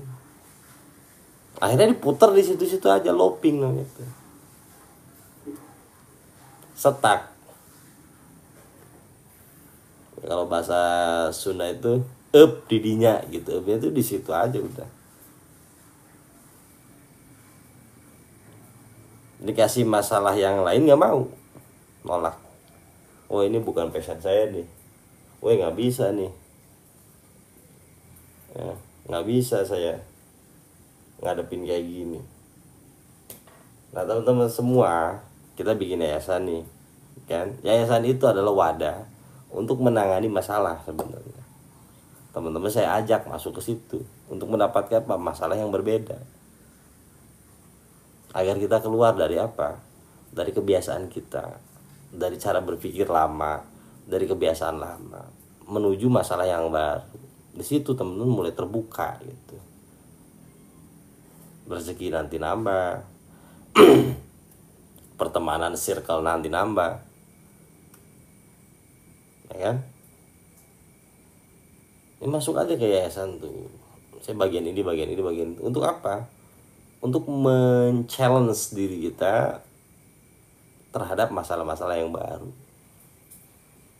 Akhirnya diputar di situ-situ aja, looping gitu. Stuck. Kalau bahasa Sunda itu up didinya gitu, upnya itu di situ aja udah. Dikasih masalah yang lain nggak mau, nolak. Oh ini bukan passion saya nih, woi nggak bisa nih, ya, nggak bisa saya ngadepin kayak gini. Nah teman-teman semua, kita bikin yayasan nih, kan? Yayasan itu adalah wadah untuk menangani masalah sebenarnya. Teman-teman saya ajak masuk ke situ untuk mendapatkan apa? Masalah yang berbeda. Agar kita keluar dari apa? Dari kebiasaan kita, dari cara berpikir lama, dari kebiasaan lama, menuju masalah yang baru. Di situ teman-teman mulai terbuka gitu. Rezeki nanti nambah, pertemanan circle nanti nambah, ya kan? Ini masuk aja ke yayasan tuh. Saya bagian ini, bagian ini, bagian itu. Untuk apa? Untuk men-challenge diri kita terhadap masalah-masalah yang baru.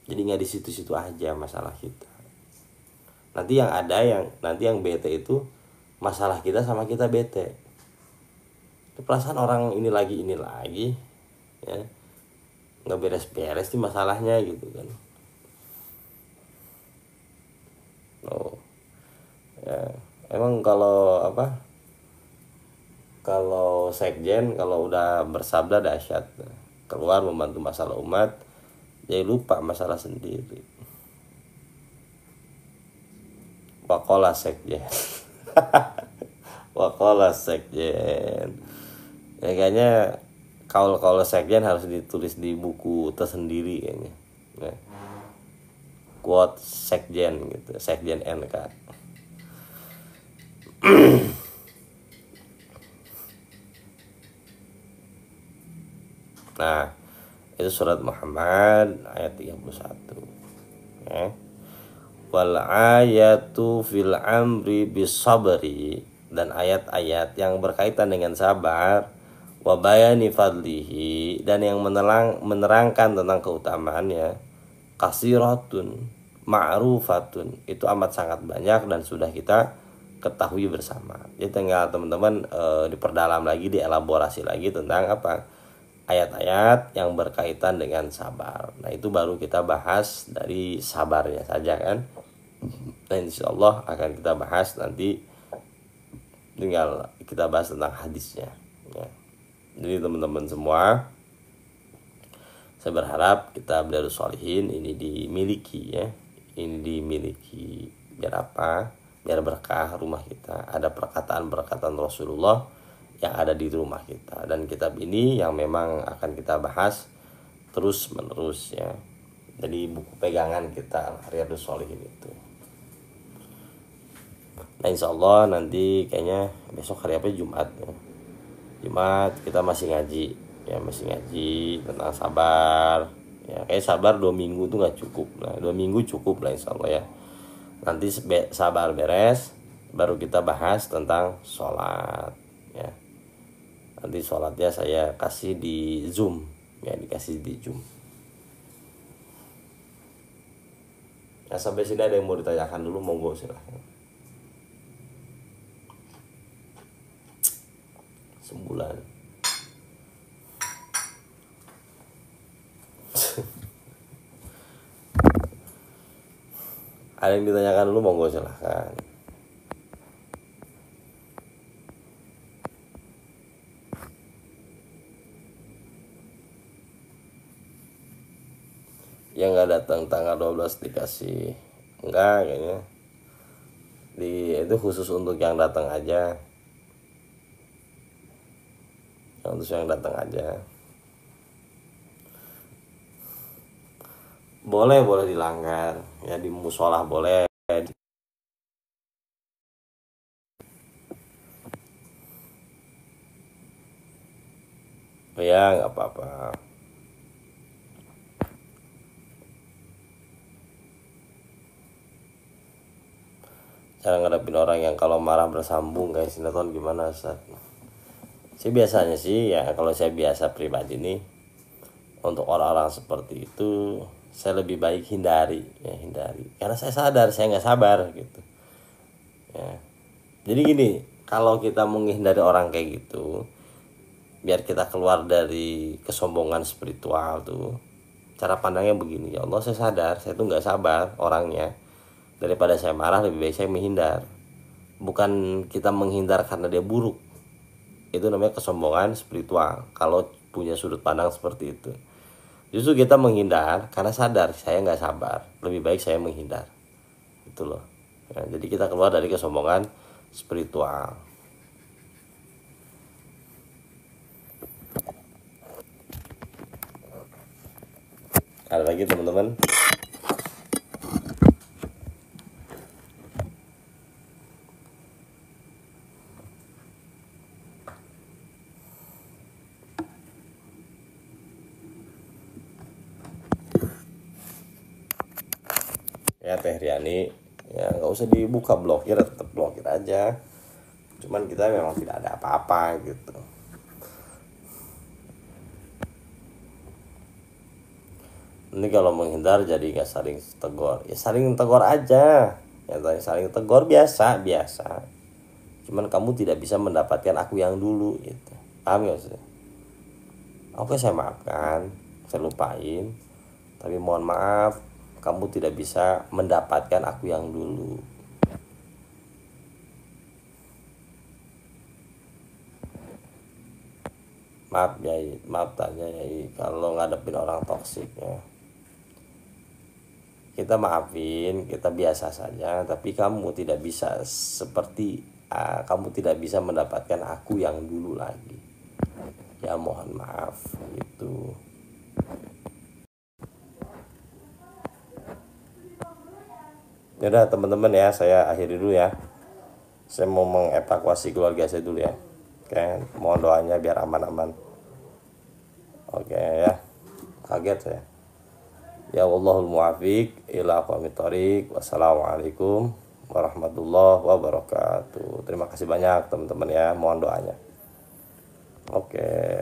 Jadi nggak di situ-situ aja masalah kita. Nanti yang bete itu masalah kita sama kita bete. Perasaan orang ini lagi, ya nggak beres-beres sih masalahnya gitu kan. Oh, ya emang kalau sekjen kalau udah bersabda dahsyat, keluar membantu masalah umat, jadi lupa masalah sendiri. Wakola sekjen. Wakola sekjen. Ya kayaknya kalau sekjen harus ditulis di buku tersendiri kayaknya. Nah, quote sekjen gitu, sekjen NK. Nah, itu surat Muhammad ayat 31. Ya. Wal ayatu fil amri bisabri, dan ayat-ayat yang berkaitan dengan sabar, wa bayani fadlihi, dan yang menerangkan tentang keutamaannya, kasiratun ma'rufatun, itu amat sangat banyak dan sudah kita ketahui bersama. Jadi tinggal teman-teman diperdalam lagi, dielaborasi lagi tentang apa? Ayat-ayat yang berkaitan dengan sabar. Nah itu baru kita bahas dari sabarnya saja kan. Dan insya Allah akan kita bahas nanti, tinggal kita bahas tentang hadisnya ya. Jadi teman-teman semua, saya berharap kita Riyadhus Shalihin ini dimiliki ya. Ini dimiliki biar apa? Biar berkah rumah kita. Ada perkataan-perkataan Rasulullah yang ada di rumah kita, dan kitab ini yang memang akan kita bahas terus menerus ya. Jadi buku pegangan kita Riyadhus Shalihin itu. Nah insya Allah nanti kayaknya besok hari apa, Jumat ya. Jumat kita masih ngaji ya, masih ngaji tentang sabar ya. Kayak sabar 2 minggu tuh nggak cukup. Nah 2 minggu cukup lah insya Allah ya. Nanti sabar beres baru kita bahas tentang sholat ya. Nanti sholatnya saya kasih di Zoom ya, dikasih di Zoom. Nah sampai sini ada yang mau ditanyakan dulu, monggo silahkan. Sebulan. Ada yang ditanyakan dulu, monggo silahkan. Yang nggak datang tanggal 12 dikasih. Enggak kayaknya. Itu khusus untuk yang datang aja. Untuk yang datang aja. Boleh dilanggar. Ya di musola boleh. Ya nggak apa-apa. Cara ngadepin orang yang kalau marah bersambung kayak sinetron gimana, Ustaz? Saya biasanya sih ya, kalau saya biasa pribadi nih, untuk orang-orang seperti itu saya lebih baik hindari, karena saya sadar saya nggak sabar gitu ya. Jadi gini, kalau kita menghindari orang kayak gitu, biar kita keluar dari kesombongan spiritual tuh, cara pandangnya begini, ya Allah saya sadar saya tuh nggak sabar orangnya, daripada saya marah lebih baik saya menghindar. Bukan kita menghindar karena dia buruk, itu namanya kesombongan spiritual kalau punya sudut pandang seperti itu. Justru kita menghindar karena sadar saya nggak sabar, lebih baik saya menghindar, itu loh ya. Jadi kita keluar dari kesombongan spiritual. Ada lagi teman-teman? Ya Teh Riani, ya nggak usah dibuka blokir, tetap blokir aja. Cuman kita memang tidak ada apa-apa gitu. Ini kalau menghindar jadi nggak saling tegur, ya saling tegur aja, ya saling tegur biasa. Cuman kamu tidak bisa mendapatkan aku yang dulu gitu, paham gak sih? Oke saya maafkan, saya lupain, tapi mohon maaf kamu tidak bisa mendapatkan aku yang dulu. Maaf ya, maaf tanya ya, kalau ngadepin orang toksik ya, kita maafin, kita biasa saja, tapi kamu tidak bisa seperti kamu tidak bisa mendapatkan aku yang dulu lagi. Ya mohon maaf gitu. Yaudah teman-teman ya, saya akhiri dulu ya. Saya mau mengevakuasi keluarga saya dulu ya. Oke, mohon doanya biar aman-aman. Oke ya, kaget saya. Ya Allahul muwaffiq ila aqwamit thoriq. Wassalamualaikum warahmatullahi wabarakatuh. Terima kasih banyak teman-teman ya, mohon doanya. Oke.